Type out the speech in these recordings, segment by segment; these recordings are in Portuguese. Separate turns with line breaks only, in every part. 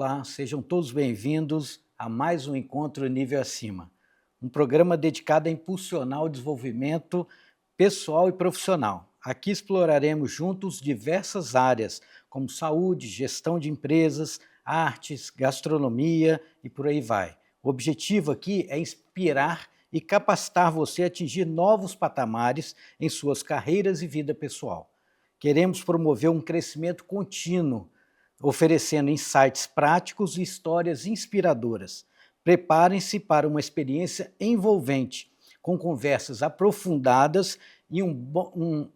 Olá, sejam todos bem-vindos a mais um Encontro Nível Acima, um programa dedicado a impulsionar o desenvolvimento pessoal e profissional. Aqui exploraremos juntos diversas áreas, como saúde, gestão de empresas, artes, gastronomia e por aí vai. O objetivo aqui é inspirar e capacitar você a atingir novos patamares em suas carreiras e vida pessoal. Queremos promover um crescimento contínuo, oferecendo insights práticos e histórias inspiradoras. Preparem-se para uma experiência envolvente, com conversas aprofundadas e um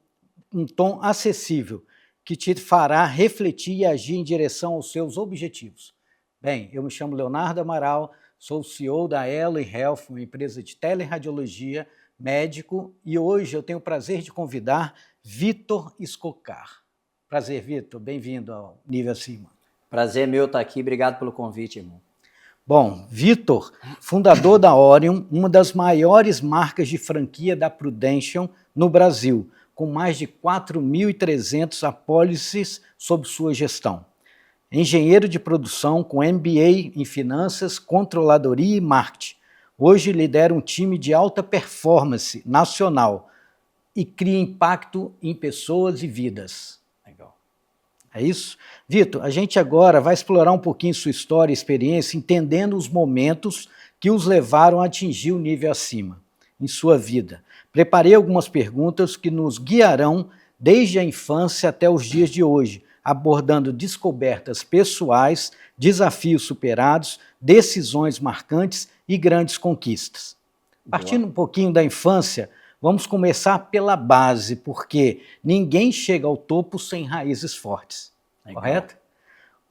tom acessível, que te fará refletir e agir em direção aos seus objetivos. Bem, eu me chamo Leonardo Amaral, sou o CEO da Elo Health, uma empresa de teleradiologia, médico, e hoje eu tenho o prazer de convidar Vitor Escocar. Prazer, Vitor. Bem-vindo ao Nível Acima.
Prazer meu estar aqui. Obrigado pelo convite, irmão.
Bom, Vitor, fundador da Orion, uma das maiores marcas de franquia da Prudential no Brasil, com mais de 4.300 apólices sob sua gestão. Engenheiro de produção com MBA em finanças, controladoria e marketing. Hoje lidera um time de alta performance nacional e cria impacto em pessoas e vidas. É isso? Vitor, a gente agora vai explorar um pouquinho sua história e experiência, entendendo os momentos que os levaram a atingir o nível acima em sua vida. Preparei algumas perguntas que nos guiarão desde a infância até os dias de hoje, abordando descobertas pessoais, desafios superados, decisões marcantes e grandes conquistas. Partindo um pouquinho da infância, vamos começar pela base, porque ninguém chega ao topo sem raízes fortes, correto?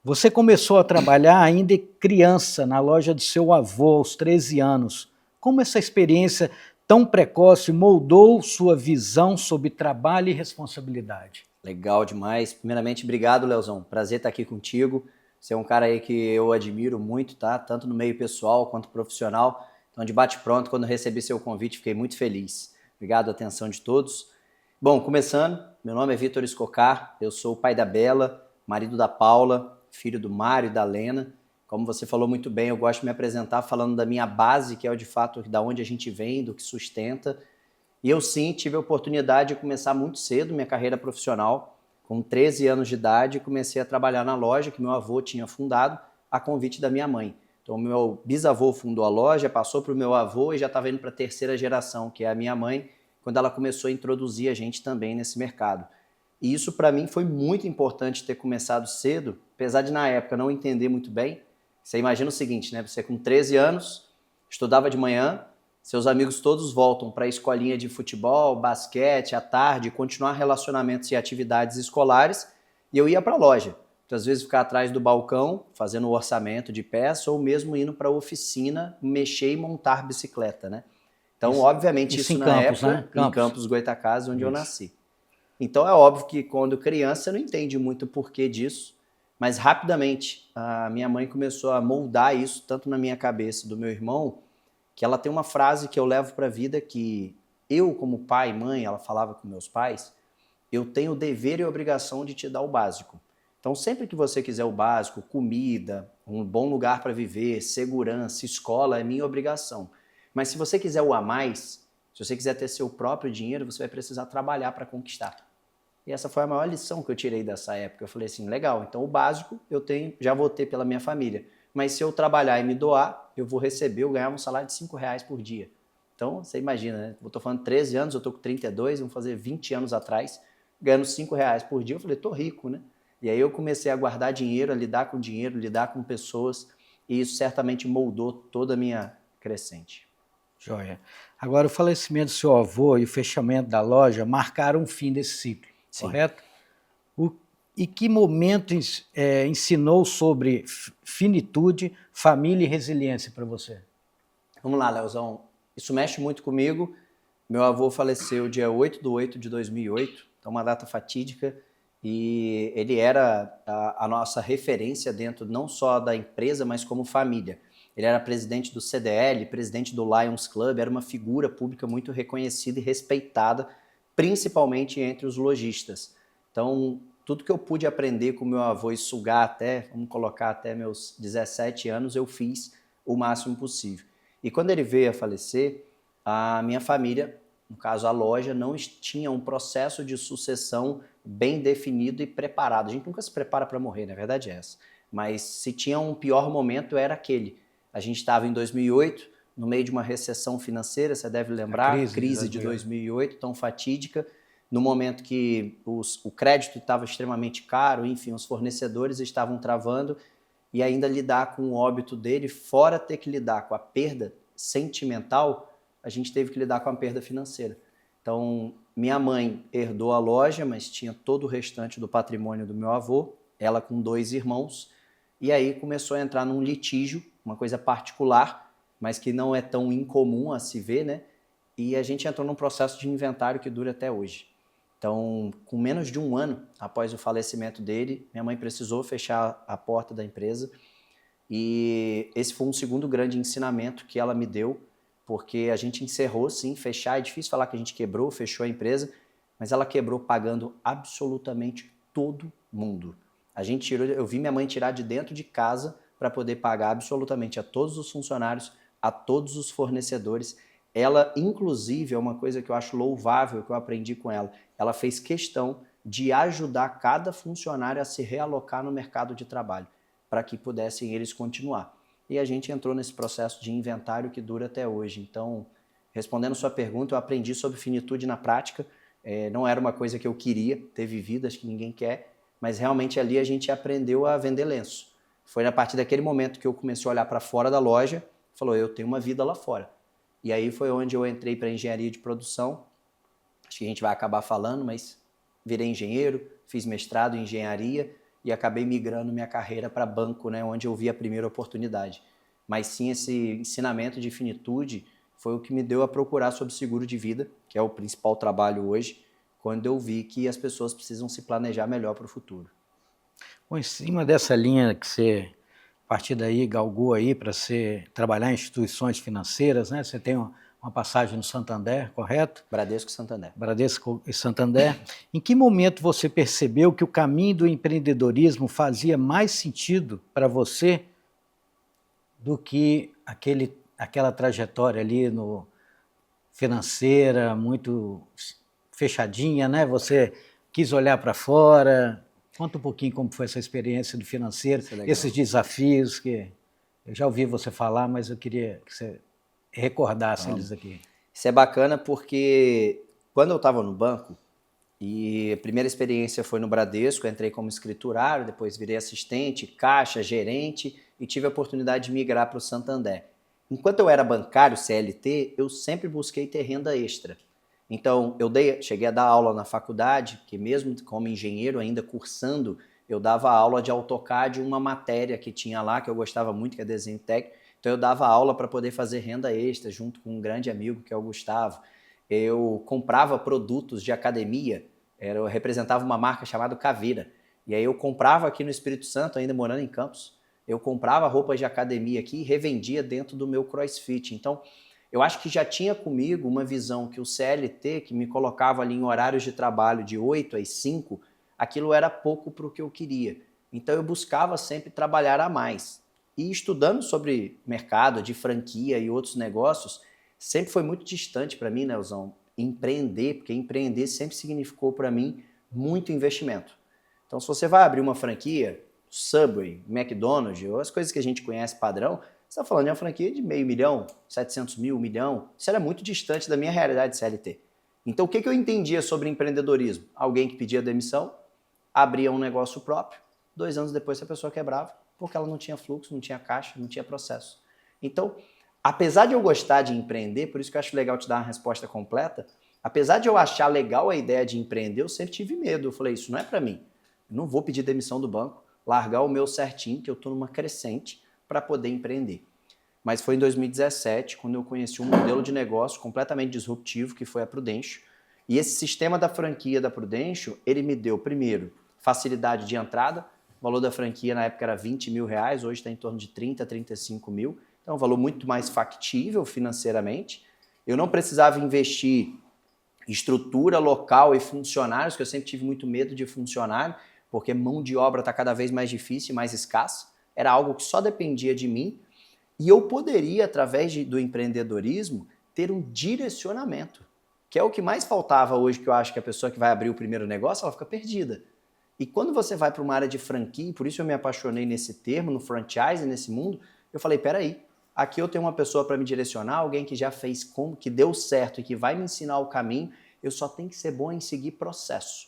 Você começou a trabalhar ainda criança na loja do seu avô aos 13 anos. Como essa experiência tão precoce moldou sua visão sobre trabalho e responsabilidade?
Legal demais. Primeiramente, obrigado, Leozão. Prazer estar aqui contigo. Você é um cara aí que eu admiro muito, tá? Tanto no meio pessoal quanto profissional. Então, de bate-pronto, quando recebi seu convite, fiquei muito feliz. Obrigado, atenção de todos. Bom, começando, meu nome é Vitor Escocar, eu sou o pai da Bela, marido da Paula, filho do Mário e da Lena. Como você falou muito bem, eu gosto de me apresentar falando da minha base, que é o de fato da onde a gente vem, do que sustenta. E eu sim tive a oportunidade de começar muito cedo minha carreira profissional. Com 13 anos de idade, comecei a trabalhar na loja que meu avô tinha fundado, a convite da minha mãe. Então, meu bisavô fundou a loja, passou para o meu avô e já estava indo para a terceira geração, que é a minha mãe, quando ela começou a introduzir a gente também nesse mercado. E isso, para mim, foi muito importante ter começado cedo, apesar de, na época, não entender muito bem. Você imagina o seguinte, né? Você com 13 anos, estudava de manhã, seus amigos todos voltam para a escolinha de futebol, basquete, à tarde, continuar relacionamentos e atividades escolares, e eu ia para a loja. Muitas vezes ficar atrás do balcão, fazendo o orçamento de peça, ou mesmo indo para a oficina, mexer e montar bicicleta, né? Então, obviamente, isso na
Campos,
época,
né?
em Campos Goytacazes, onde eu nasci. Então, é óbvio que quando criança, você não entende muito o porquê disso, mas rapidamente a minha mãe começou a moldar isso, tanto na minha cabeça e do meu irmão, que ela tem uma frase que eu levo para a vida que eu, como pai e mãe, ela falava com meus pais, eu tenho o dever e a obrigação de te dar o básico. Então, sempre que você quiser o básico, comida, um bom lugar para viver, segurança, escola, é minha obrigação. Mas se você quiser o a mais, se você quiser ter seu próprio dinheiro, você vai precisar trabalhar para conquistar. E essa foi a maior lição que eu tirei dessa época. Eu falei assim, legal, então o básico eu tenho, já vou ter pela minha família. Mas se eu trabalhar e me doar, eu vou receber, eu ganhar um salário de R$5 por dia. Então, você imagina, né? Eu estou falando 13 anos, eu estou com 32, vamos fazer 20 anos atrás, ganhando R$5 por dia. Eu falei, tô rico, né? E aí eu comecei a guardar dinheiro, a lidar com dinheiro, lidar com pessoas, e isso certamente moldou toda a minha crescente.
Joia. Agora, o falecimento do seu avô e o fechamento da loja marcaram o fim desse ciclo,
Sim.
Correto? E que momento ensinou sobre finitude, família e resiliência para você?
Vamos lá, Leozão. Isso mexe muito comigo. Meu avô faleceu dia 8/8 de 2008, então uma data fatídica, e ele era a nossa referência dentro não só da empresa, mas como família. Ele era presidente do CDL, presidente do Lions Club, era uma figura pública muito reconhecida e respeitada, principalmente entre os lojistas. Então, tudo que eu pude aprender com meu avô e sugar até, vamos colocar até meus 17 anos, eu fiz o máximo possível. E quando ele veio a falecer, a minha família, no caso a loja, não tinha um processo de sucessão bem definido e preparado. A gente nunca se prepara para morrer, na verdade é essa. Mas se tinha um pior momento, era aquele. A gente estava em 2008, no meio de uma recessão financeira, você deve lembrar, a crise de 2008, tão fatídica, no momento que o crédito estava extremamente caro, enfim, os fornecedores estavam travando, e ainda lidar com o óbito dele, fora ter que lidar com a perda sentimental, a gente teve que lidar com a perda financeira. Então, minha mãe herdou a loja, mas tinha todo o restante do patrimônio do meu avô, ela com 2 irmãos, e aí começou a entrar num litígio, uma coisa particular, mas que não é tão incomum a se ver, né? E a gente entrou num processo de inventário que dura até hoje. Então, com menos de 1 ano após o falecimento dele, minha mãe precisou fechar a porta da empresa, e esse foi um segundo grande ensinamento que ela me deu, porque a gente encerrou, sim, fechar, é difícil falar que a gente quebrou, fechou a empresa, mas ela quebrou pagando absolutamente todo mundo. A gente tirou, eu vi minha mãe tirar de dentro de casa para poder pagar absolutamente a todos os funcionários, a todos os fornecedores. Ela, inclusive, é uma coisa que eu acho louvável, que eu aprendi com ela, ela fez questão de ajudar cada funcionário a se realocar no mercado de trabalho, para que pudessem eles continuar. E a gente entrou nesse processo de inventário que dura até hoje. Então, respondendo sua pergunta, eu aprendi sobre finitude na prática. Não era uma coisa que eu queria ter vivido, acho que ninguém quer, mas realmente ali a gente aprendeu a vender lenço. Foi a partir daquele momento que eu comecei a olhar para fora da loja, falou, eu tenho uma vida lá fora. E aí foi onde eu entrei para engenharia de produção. Acho que a gente vai acabar falando, mas virei engenheiro, fiz mestrado em engenharia e acabei migrando minha carreira para banco, né, onde eu vi a primeira oportunidade. Mas sim, esse ensinamento de finitude foi o que me deu a procurar sobre seguro de vida, que é o principal trabalho hoje, quando eu vi que as pessoas precisam se planejar melhor para o futuro.
Bom, em cima dessa linha que você, a partir daí, galgou aí para trabalhar em instituições financeiras, né? Você tem uma passagem no Santander, correto?
Bradesco e Santander.
Bradesco e Santander. Em que momento você percebeu que o caminho do empreendedorismo fazia mais sentido para você do que aquela trajetória ali no financeira, muito fechadinha, né? Você quis olhar para fora. Conta um pouquinho como foi essa experiência do financeiro, esses desafios que eu já ouvi você falar, mas eu queria que você recordasse eles aqui.
Isso é bacana porque quando eu estava no banco, e a primeira experiência foi no Bradesco, eu entrei como escriturário, depois virei assistente, caixa, gerente e tive a oportunidade de migrar para o Santander. Enquanto eu era bancário, CLT, eu sempre busquei ter renda extra. Então, cheguei a dar aula na faculdade, que mesmo como engenheiro, ainda cursando, eu dava aula de AutoCAD, uma matéria que tinha lá, que eu gostava muito, que é desenho técnico. Então, eu dava aula para poder fazer renda extra, junto com um grande amigo, que é o Gustavo. Eu comprava produtos de academia, eu representava uma marca chamada Caveira. E aí eu comprava aqui no Espírito Santo, ainda morando em Campos, eu comprava roupas de academia aqui e revendia dentro do meu CrossFit. Então, eu acho que já tinha comigo uma visão que o CLT, que me colocava ali em horários de trabalho de 8 às 5, aquilo era pouco para o que eu queria. Então eu buscava sempre trabalhar a mais. E estudando sobre mercado de franquia e outros negócios, sempre foi muito distante para mim, Nelzão, empreender, porque empreender sempre significou para mim muito investimento. Então se você vai abrir uma franquia, Subway, McDonald's, ou as coisas que a gente conhece padrão, você está falando de uma franquia de 500 mil, 700 mil, 1 milhão. Isso era muito distante da minha realidade CLT. Então, o que eu entendia sobre empreendedorismo? Alguém que pedia demissão, abria um negócio próprio, 2 anos depois a pessoa quebrava, porque ela não tinha fluxo, não tinha caixa, não tinha processo. Então, apesar de eu gostar de empreender, por isso que eu acho legal te dar uma resposta completa, apesar de eu achar legal a ideia de empreender, eu sempre tive medo. Eu falei, isso não é para mim. Eu não vou pedir demissão do banco, largar o meu certinho, que eu estou numa crescente, para poder empreender. Mas foi em 2017, quando eu conheci um modelo de negócio completamente disruptivo, que foi a Prudential. E esse sistema da franquia da Prudential, ele me deu, primeiro, facilidade de entrada. O valor da franquia na época era 20 mil reais, hoje está em torno de 30, 35 mil. Então, é um valor muito mais factível financeiramente. Eu não precisava investir em estrutura local e funcionários, que eu sempre tive muito medo de funcionário, porque mão de obra está cada vez mais difícil e mais escassa. Era algo que só dependia de mim e eu poderia, através do empreendedorismo, ter um direcionamento, que é o que mais faltava hoje, que eu acho que a pessoa que vai abrir o primeiro negócio, ela fica perdida. E quando você vai para uma área de franquia, por isso eu me apaixonei nesse termo, no franchise, nesse mundo, eu falei, peraí, aqui eu tenho uma pessoa para me direcionar, alguém que já fez como, que deu certo e que vai me ensinar o caminho, eu só tenho que ser bom em seguir processo.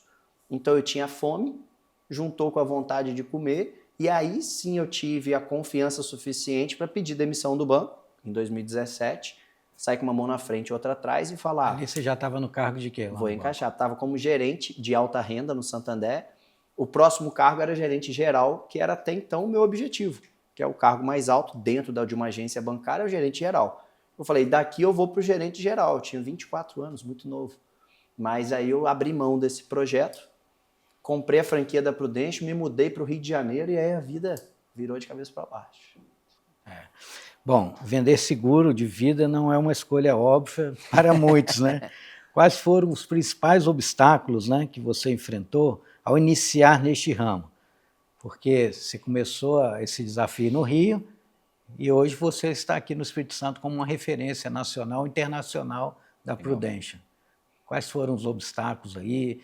Então eu tinha fome, juntou com a vontade de comer, e aí sim eu tive a confiança suficiente para pedir demissão do banco, em 2017, sair com uma mão na frente e outra atrás e falar...
Ali você já estava no cargo de quê?
Vou encaixar. Estava como gerente de alta renda no Santander. O próximo cargo era gerente geral, que era até então o meu objetivo, que é o cargo mais alto dentro de uma agência bancária, é o gerente geral. Eu falei, daqui eu vou para o gerente geral. Eu tinha 24 anos, muito novo. Mas aí eu abri mão desse projeto, comprei a franquia da Prudential, me mudei para o Rio de Janeiro e aí a vida virou de cabeça para baixo.
Bom, vender seguro de vida não é uma escolha óbvia para muitos, né? Quais foram os principais obstáculos, né, que você enfrentou ao iniciar neste ramo? Porque você começou esse desafio no Rio e hoje você está aqui no Espírito Santo como uma referência nacional e internacional da Prudential. Quais foram os obstáculos aí?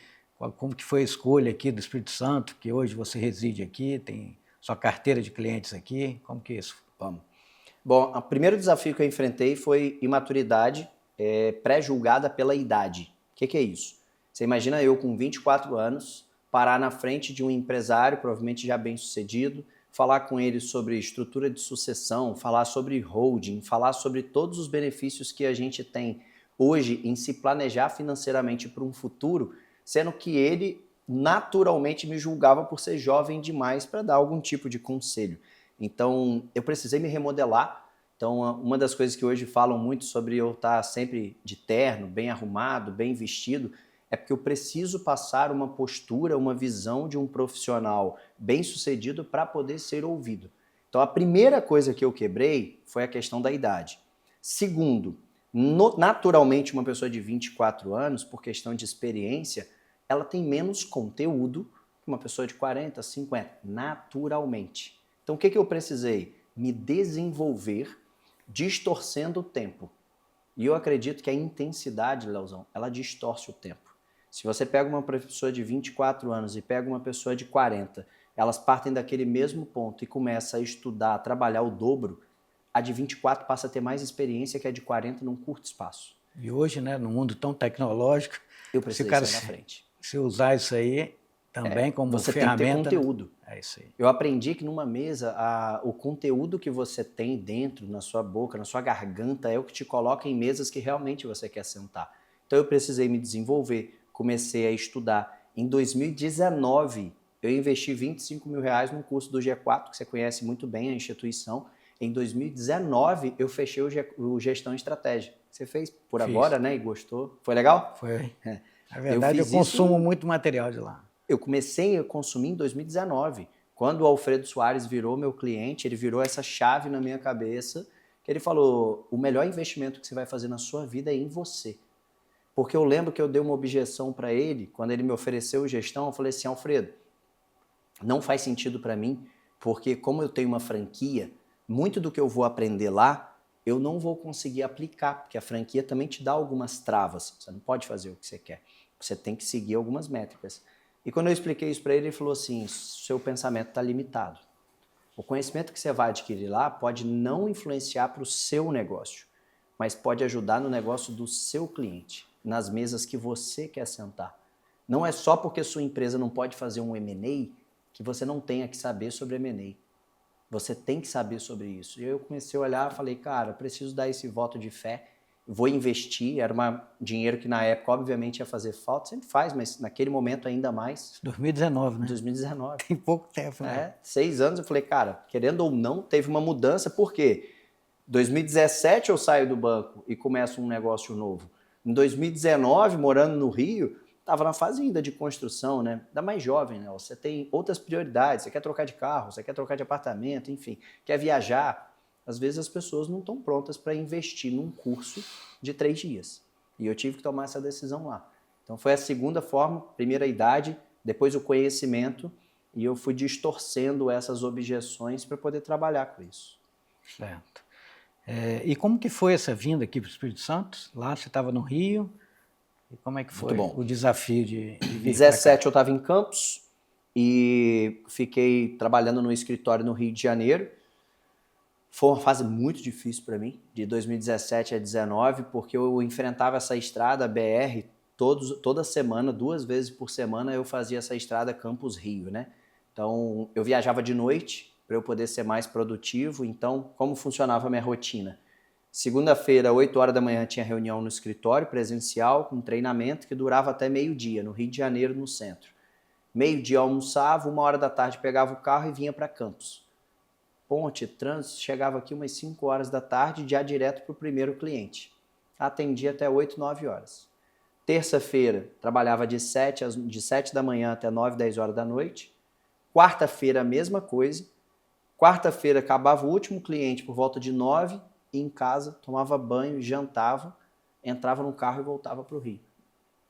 Como que foi a escolha aqui do Espírito Santo, que hoje você reside aqui, tem sua carteira de clientes aqui? Como que é isso?
Vamos. Bom, o primeiro desafio que eu enfrentei foi imaturidade pré-julgada pela idade. O que é isso? Você imagina eu com 24 anos parar na frente de um empresário, provavelmente já bem sucedido, falar com ele sobre estrutura de sucessão, falar sobre holding, falar sobre todos os benefícios que a gente tem hoje em se planejar financeiramente para um futuro, sendo que ele naturalmente me julgava por ser jovem demais para dar algum tipo de conselho. Então, eu precisei me remodelar. Então, uma das coisas que hoje falam muito sobre eu estar sempre de terno, bem arrumado, bem vestido, é porque eu preciso passar uma postura, uma visão de um profissional bem-sucedido para poder ser ouvido. Então, a primeira coisa que eu quebrei foi a questão da idade. Segundo, naturalmente, uma pessoa de 24 anos, por questão de experiência, ela tem menos conteúdo que uma pessoa de 40, 50, naturalmente. Então, o que eu precisei? Me desenvolver distorcendo o tempo. E eu acredito que a intensidade, Leozão, ela distorce o tempo. Se você pega uma pessoa de 24 anos e pega uma pessoa de 40, elas partem daquele mesmo ponto e começam a estudar, a trabalhar o dobro, a de 24 passa a ter mais experiência que a de 40 num curto espaço.
E hoje, né, num mundo tão tecnológico,
eu preciso sair na frente.
Se usar isso aí também como
você
ferramenta...
Você tem que ter conteúdo.
Né? É isso aí.
Eu aprendi que numa mesa, o conteúdo que você tem dentro, na sua boca, na sua garganta, é o que te coloca em mesas que realmente você quer sentar. Então eu precisei me desenvolver, comecei a estudar. Em 2019, eu investi R$25 mil num curso do G4, que você conhece muito bem a instituição. Em 2019, eu fechei o Gestão e Estratégia. Você fez por agora, né? E gostou. Foi legal?
Foi. Na verdade, eu consumo muito material de lá.
Eu comecei a consumir em 2019. Quando o Alfredo Soares virou meu cliente, ele virou essa chave na minha cabeça, que ele falou, o melhor investimento que você vai fazer na sua vida é em você. Porque eu lembro que eu dei uma objeção para ele, quando ele me ofereceu gestão, eu falei assim, Alfredo, não faz sentido para mim, porque como eu tenho uma franquia, muito do que eu vou aprender lá, eu não vou conseguir aplicar, porque a franquia também te dá algumas travas. Você não pode fazer o que você quer. Você tem que seguir algumas métricas. E quando eu expliquei isso para ele, ele falou assim, seu pensamento está limitado. O conhecimento que você vai adquirir lá pode não influenciar para o seu negócio, mas pode ajudar no negócio do seu cliente, nas mesas que você quer sentar. Não é só porque sua empresa não pode fazer um M&A que você não tenha que saber sobre M&A. Você tem que saber sobre isso. E eu comecei a olhar e falei, cara, preciso dar esse voto de fé, vou investir, era dinheiro que na época obviamente ia fazer falta, sempre faz, mas naquele momento ainda mais.
2019, né?
2019.
Tem pouco tempo, né?
6 anos, eu falei, cara, querendo ou não, teve uma mudança, por quê? 2017 eu saio do banco e começo um negócio novo. Em 2019, morando no Rio, estava na fase ainda de construção, né? Da mais jovem, né? Você tem outras prioridades, você quer trocar de carro, você quer trocar de apartamento, enfim, quer viajar. Às vezes as pessoas não estão prontas para investir num curso de 3 dias. E eu tive que tomar essa decisão lá. Então foi a segunda forma, primeira a idade, depois o conhecimento E eu fui distorcendo essas objeções para poder trabalhar com isso.
Certo. E como que foi essa vinda aqui para o Espírito Santo? Lá você estava no Rio. E como é que foi o desafio de vir para cá?
17 eu estava em Campos e fiquei trabalhando no escritório no Rio de Janeiro. Foi uma fase muito difícil para mim, de 2017 a 2019, porque eu enfrentava essa estrada BR toda semana, 2 vezes por semana eu fazia essa estrada Campos-Rio, né? Então eu viajava de noite para eu poder ser mais produtivo. Então como funcionava a minha rotina? Segunda-feira, 8 horas da manhã, tinha reunião no escritório presencial com treinamento que durava até meio-dia, no Rio de Janeiro, no centro. Meio-dia almoçava, 1 hora da tarde pegava o carro e vinha para Campos. Ponte, trânsito, chegava aqui umas 5 horas da tarde, já direto para o primeiro cliente. Atendia até 8, 9 horas. Terça-feira, trabalhava de 7 da manhã até 9, 10 horas da noite. Quarta-feira, a mesma coisa. Quarta-feira, acabava o último cliente por volta de 9, ia em casa, tomava banho, jantava, entrava no carro e voltava para o Rio.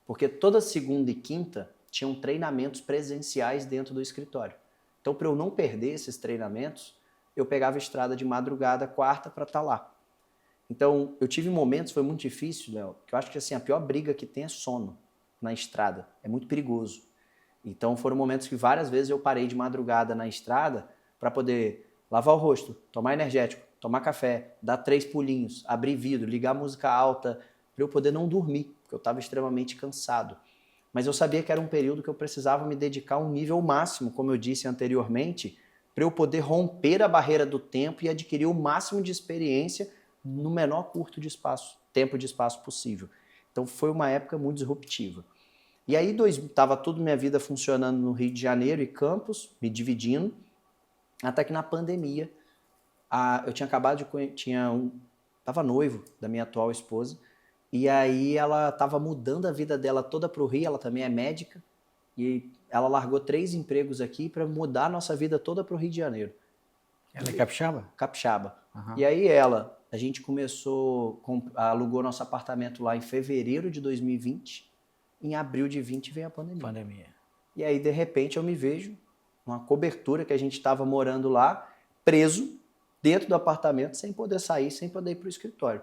Porque toda segunda e quinta tinham treinamentos presenciais dentro do escritório. Então, para eu não perder esses treinamentos, eu pegava a estrada de madrugada, quarta, para estar lá. Então, eu tive momentos, foi muito difícil, Léo, que eu acho que assim, a pior briga que tem é sono na estrada. É muito perigoso. Então, foram momentos que várias vezes eu parei de madrugada na estrada para poder lavar o rosto, tomar energético, tomar café, dar 3 pulinhos, abrir vidro, ligar música alta, para eu poder não dormir, porque eu estava extremamente cansado. Mas eu sabia que era um período que eu precisava me dedicar a um nível máximo, como eu disse anteriormente, para eu poder romper a barreira do tempo e adquirir o máximo de experiência no menor tempo de espaço possível. Então foi uma época muito disruptiva. E aí estava toda minha vida funcionando no Rio de Janeiro e Campos, me dividindo, até que na pandemia, eu tinha acabado de estava noivo da minha atual esposa, e aí ela estava mudando a vida dela toda para o Rio, ela também é médica, e ela largou 3 empregos aqui para mudar a nossa vida toda para o Rio de Janeiro.
Ela é capixaba?
Capixaba.
Uhum.
E aí a gente alugou nosso apartamento lá em fevereiro de 2020, em abril de 20 veio a pandemia. E aí, de repente, eu me vejo uma cobertura que a gente estava morando lá, preso dentro do apartamento, sem poder sair, sem poder ir para o escritório.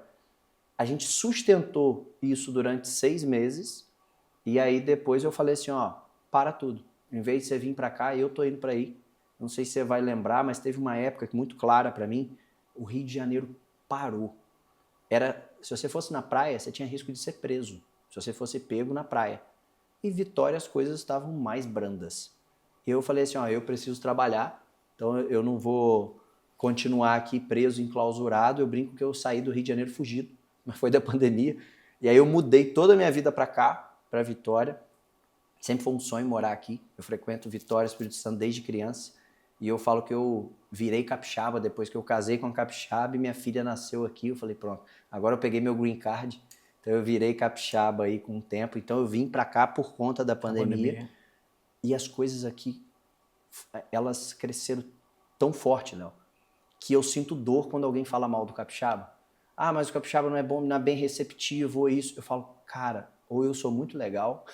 A gente sustentou isso durante 6 meses, e aí depois eu falei assim, para tudo. Em vez de você vir para cá, eu tô indo para aí. Não sei se você vai lembrar, mas teve uma época muito clara para mim, o Rio de Janeiro parou. Se você fosse na praia, você tinha risco de ser preso, se você fosse pego na praia. E Vitória as coisas estavam mais brandas. E eu falei assim, eu preciso trabalhar, então eu não vou continuar aqui preso, enclausurado. Eu brinco que eu saí do Rio de Janeiro fugido, mas foi da pandemia. E aí eu mudei toda a minha vida para cá, para Vitória. Sempre foi um sonho morar aqui. Eu frequento Vitória, Espírito Santo desde criança. E eu falo que eu virei capixaba depois que eu casei com a capixaba e minha filha nasceu aqui. Eu falei, pronto, agora eu peguei meu green card. Então eu virei capixaba aí com o tempo. Então eu vim para cá por conta da pandemia. E as coisas aqui, elas cresceram tão forte, Léo, que eu sinto dor quando alguém fala mal do capixaba. Mas o capixaba não é bom, não é bem receptivo, ou isso. Eu falo, cara, ou eu sou muito legal,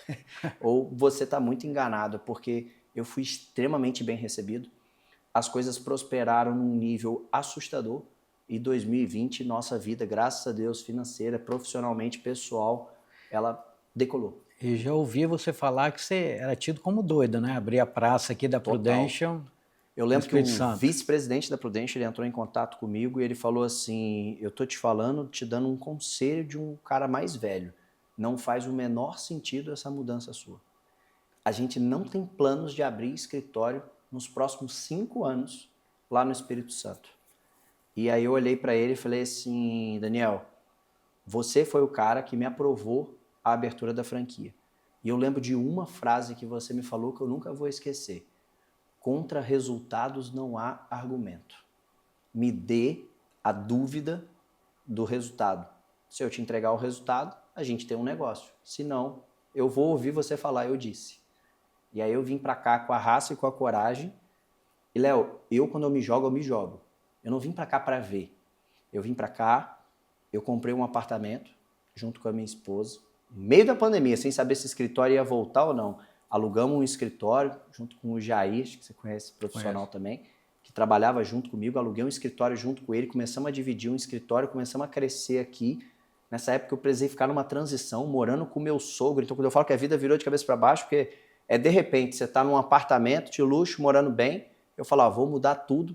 ou você está muito enganado, porque eu fui extremamente bem recebido. As coisas prosperaram num nível assustador. E 2020, nossa vida, graças a Deus, financeira, profissionalmente, pessoal, ela decolou.
E já ouvi você falar que você era tido como doido, né? Abrir a praça aqui da Prudential.
Eu lembro que o vice-presidente da Prudential, ele entrou em contato comigo e ele falou assim, eu tô te falando, te dando um conselho de um cara mais velho. Não faz o menor sentido essa mudança sua. A gente não tem planos de abrir escritório nos próximos 5 anos lá no Espírito Santo. E aí eu olhei para ele e falei assim, Daniel, você foi o cara que me aprovou a abertura da franquia. E eu lembro de uma frase que você me falou que eu nunca vou esquecer. Contra resultados não há argumento. Me dê a dúvida do resultado. Se eu te entregar o resultado, a gente tem um negócio. Se não, eu vou ouvir você falar, eu disse. E aí eu vim para cá com a raça e com a coragem. E, Léo, quando eu me jogo. Eu não vim para cá para ver. Eu vim para cá, eu comprei um apartamento junto com a minha esposa, no meio da pandemia, sem saber se o escritório ia voltar ou não. alugamos um escritório junto com o Jair, que você conhece, profissional também, que trabalhava junto comigo, aluguei um escritório junto com ele, começamos a dividir um escritório, começamos a crescer aqui. Nessa época eu precisei ficar numa transição, morando com o meu sogro. Então quando eu falo que a vida virou de cabeça para baixo, porque de repente você está num apartamento de luxo, morando bem, eu falo, vou mudar tudo,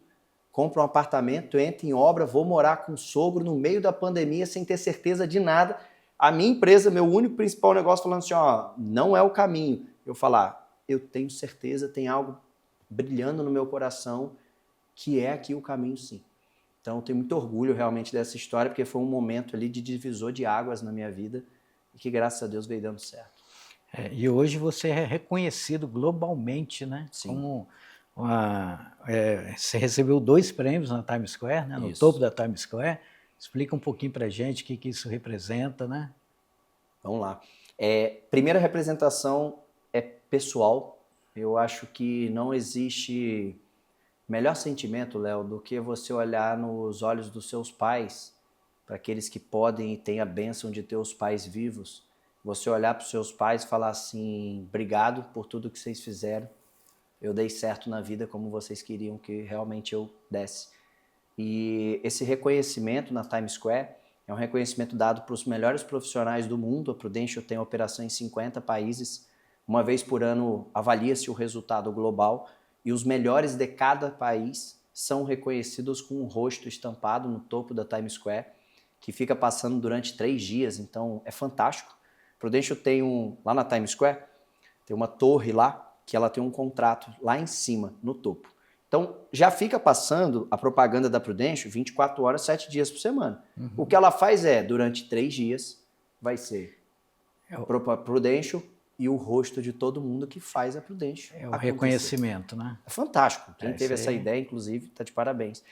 compro um apartamento, entro em obra, vou morar com o sogro no meio da pandemia sem ter certeza de nada. A minha empresa, meu único principal negócio, falando assim, não é o caminho. Eu falar, eu tenho certeza, tem algo brilhando no meu coração que é aqui o caminho, sim. Então eu tenho muito orgulho realmente dessa história, porque foi um momento ali de divisor de águas na minha vida e que graças a Deus veio dando certo.
E hoje você é reconhecido globalmente, né?
Sim.
Como você recebeu 2 prêmios na Times Square, né? No topo da Times Square. Explica um pouquinho para a gente o que isso representa, né?
Vamos lá. Primeira representação é pessoal. Eu acho que não existe melhor sentimento, Léo, do que você olhar nos olhos dos seus pais, para aqueles que podem e têm a bênção de ter os pais vivos, você olhar para os seus pais e falar assim, obrigado por tudo que vocês fizeram, eu dei certo na vida como vocês queriam que realmente eu desse. E esse reconhecimento na Times Square é um reconhecimento dado para os melhores profissionais do mundo. A Prudential tem operação em 50 países, uma vez por ano avalia-se o resultado global, e os melhores de cada país são reconhecidos com um rosto estampado no topo da Times Square, que fica passando durante 3 dias, então é fantástico. Prudential tem lá na Times Square, tem uma torre lá, que ela tem um contrato lá em cima, no topo. Então já fica passando a propaganda da Prudential 24 horas, 7 dias por semana. O que ela faz durante 3 dias, vai ser Prudential e o rosto de todo mundo que faz a Prudential
o reconhecimento, né?
É fantástico. Quem teve essa ideia, inclusive, está de parabéns.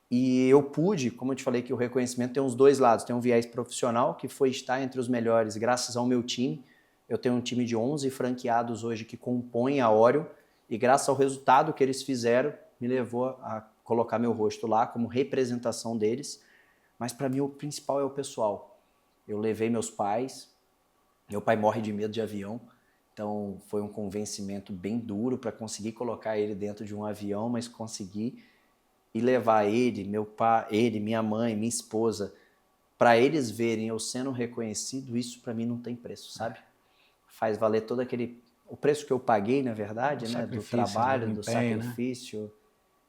E eu pude, como eu te falei que o reconhecimento tem os 2 lados. Tem um viés profissional, que foi estar entre os melhores graças ao meu time. Eu tenho um time de 11 franqueados hoje que compõem a Orion, e graças ao resultado que eles fizeram, me levou a colocar meu rosto lá como representação deles. Mas para mim o principal é o pessoal. Eu levei meus pais, meu pai morre de medo de avião, então foi um convencimento bem duro para conseguir colocar ele dentro de um avião, mas consegui, e levar ele, meu pai, minha mãe, minha esposa, para eles verem eu sendo reconhecido. Isso para mim não tem preço, sabe? Faz valer todo o preço que eu paguei, na verdade, né, do trabalho, do sacrifício.
Né?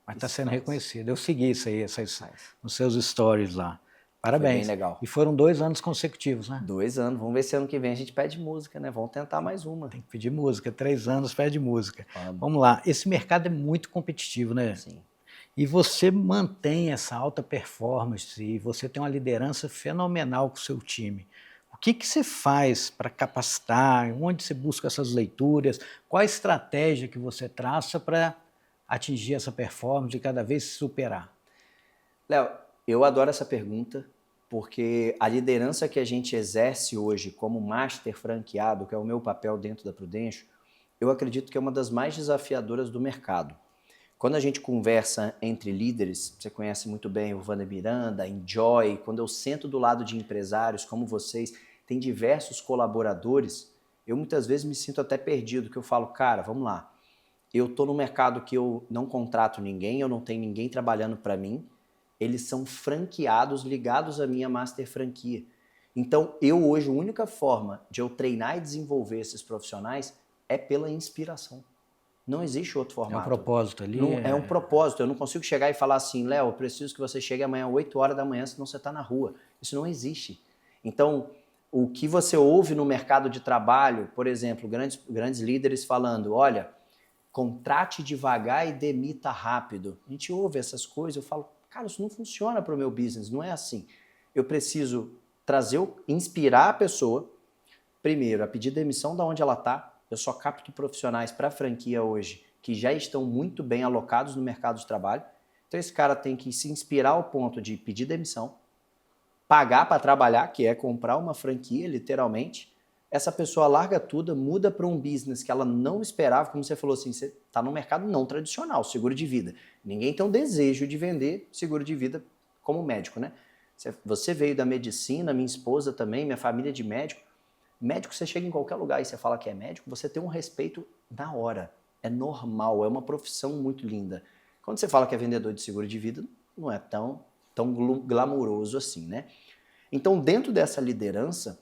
Mas está sendo reconhecido. Eu segui isso aí, nos seus stories lá. Parabéns.
Foi bem legal.
E foram 2 anos consecutivos, né?
2 anos. Vamos ver se ano que vem a gente pede música, né? Vamos tentar mais uma.
Tem que pedir música. 3 anos pede música. Vamos lá. Esse mercado é muito competitivo, né?
Sim.
E você mantém essa alta performance e você tem uma liderança fenomenal com o seu time. O que você faz para capacitar? Onde você busca essas leituras? Qual a estratégia que você traça para atingir essa performance e cada vez se superar?
Léo, eu adoro essa pergunta, porque a liderança que a gente exerce hoje como master franqueado, que é o meu papel dentro da Prudential, eu acredito que é uma das mais desafiadoras do mercado. Quando a gente conversa entre líderes, você conhece muito bem o Wander Miranda, a Enjoy, quando eu sento do lado de empresários como vocês, tem diversos colaboradores, eu muitas vezes me sinto até perdido, que eu falo, cara, vamos lá, eu estou no mercado que eu não contrato ninguém, eu não tenho ninguém trabalhando para mim, eles são franqueados, ligados à minha master franquia. Então, eu hoje, a única forma de eu treinar e desenvolver esses profissionais é pela inspiração. Não existe outro formato.
É um propósito ali.
É um propósito. Eu não consigo chegar e falar assim, Léo, eu preciso que você chegue amanhã às 8 horas da manhã, senão você está na rua. Isso não existe. Então, o que você ouve no mercado de trabalho, por exemplo, grandes líderes falando, olha, contrate devagar e demita rápido. A gente ouve essas coisas, eu falo, cara, isso não funciona para o meu business, não é assim. Eu preciso inspirar a pessoa, primeiro, a pedir demissão de onde ela está. Eu só capto profissionais para a franquia hoje que já estão muito bem alocados no mercado de trabalho. Então esse cara tem que se inspirar ao ponto de pedir demissão, pagar para trabalhar, que é comprar uma franquia, literalmente. Essa pessoa larga tudo, muda para um business que ela não esperava, como você falou assim, você está no mercado não tradicional, seguro de vida. Ninguém tem um desejo de vender seguro de vida como médico, né? Você veio da medicina, minha esposa também, minha família de médico. Médico, você chega em qualquer lugar e você fala que é médico, você tem um respeito na hora. É normal, é uma profissão muito linda. Quando você fala que é vendedor de seguro de vida, não é tão glamouroso assim, né? Então, dentro dessa liderança,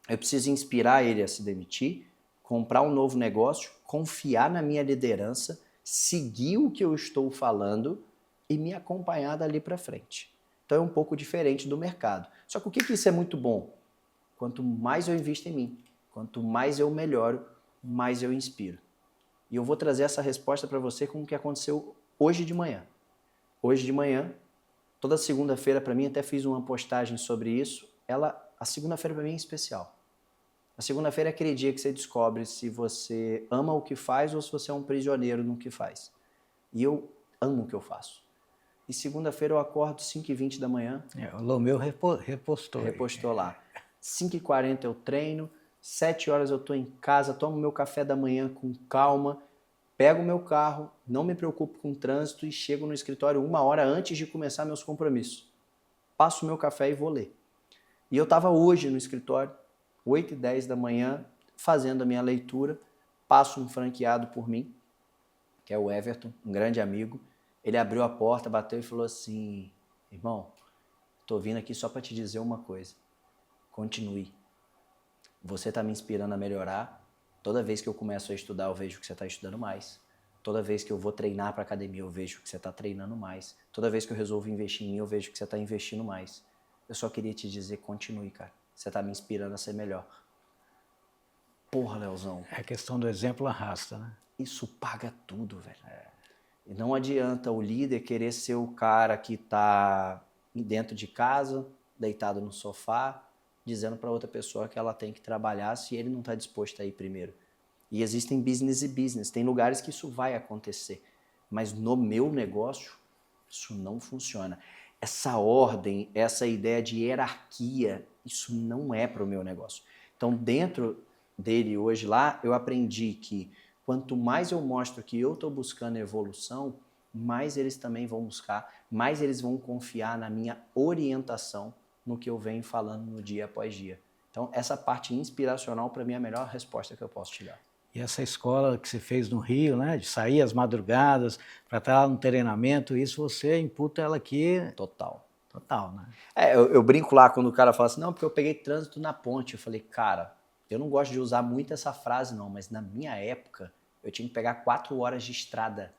eu preciso inspirar ele a se demitir, comprar um novo negócio, confiar na minha liderança, seguir o que eu estou falando e me acompanhar dali para frente. Então é um pouco diferente do mercado. Só que o que isso é muito bom? Quanto mais eu invisto em mim, quanto mais eu melhoro, mais eu inspiro. E eu vou trazer essa resposta para você com o que aconteceu hoje de manhã. Hoje de manhã, toda segunda-feira para mim, até fiz uma postagem sobre isso, a segunda-feira para mim é especial. A segunda-feira é aquele dia que você descobre se você ama o que faz ou se você é um prisioneiro no que faz. E eu amo o que eu faço. E segunda-feira eu acordo 5h20 da manhã.
O Lomeu repostou.
Repostou lá. 5h40 eu treino, 7 horas eu estou em casa, tomo meu café da manhã com calma, pego o meu carro, não me preocupo com o trânsito e chego no escritório 1 hora antes de começar meus compromissos. Passo o meu café e vou ler. E eu estava hoje no escritório, 8h10 da manhã, fazendo a minha leitura, passo um franqueado por mim, que é o Everton, um grande amigo. Ele abriu a porta, bateu e falou assim: irmão, tô vindo aqui só para te dizer uma coisa. Continue. Você está me inspirando a melhorar. Toda vez que eu começo a estudar, eu vejo que você está estudando mais. Toda vez que eu vou treinar para academia, eu vejo que você está treinando mais. Toda vez que eu resolvo investir em mim, eu vejo que você está investindo mais. Eu só queria te dizer, continue, cara. Você está me inspirando a ser melhor. Porra, Leozão.
A questão do exemplo arrasta, né?
Isso paga tudo, velho. E não adianta o líder querer ser o cara que está dentro de casa, deitado no sofá, dizendo para outra pessoa que ela tem que trabalhar se ele não está disposto a ir primeiro. E existem business e business. Tem lugares que isso vai acontecer. Mas no meu negócio, isso não funciona. Essa ordem, essa ideia de hierarquia, isso não é para o meu negócio. Então, dentro dele hoje lá, eu aprendi que quanto mais eu mostro que eu estou buscando evolução, mais eles também vão buscar, mais eles vão confiar na minha orientação, no que eu venho falando no dia após dia. Então, essa parte inspiracional, para mim, é a melhor resposta que eu posso te dar.
E essa escola que você fez no Rio, né, de sair às madrugadas para estar lá no treinamento, isso você imputa ela aqui...
Total.
Total, né?
Eu brinco lá quando o cara fala assim, não, porque eu peguei trânsito na ponte. Eu falei, cara, eu não gosto de usar muito essa frase não, mas na minha época, eu tinha que pegar 4 horas de estrada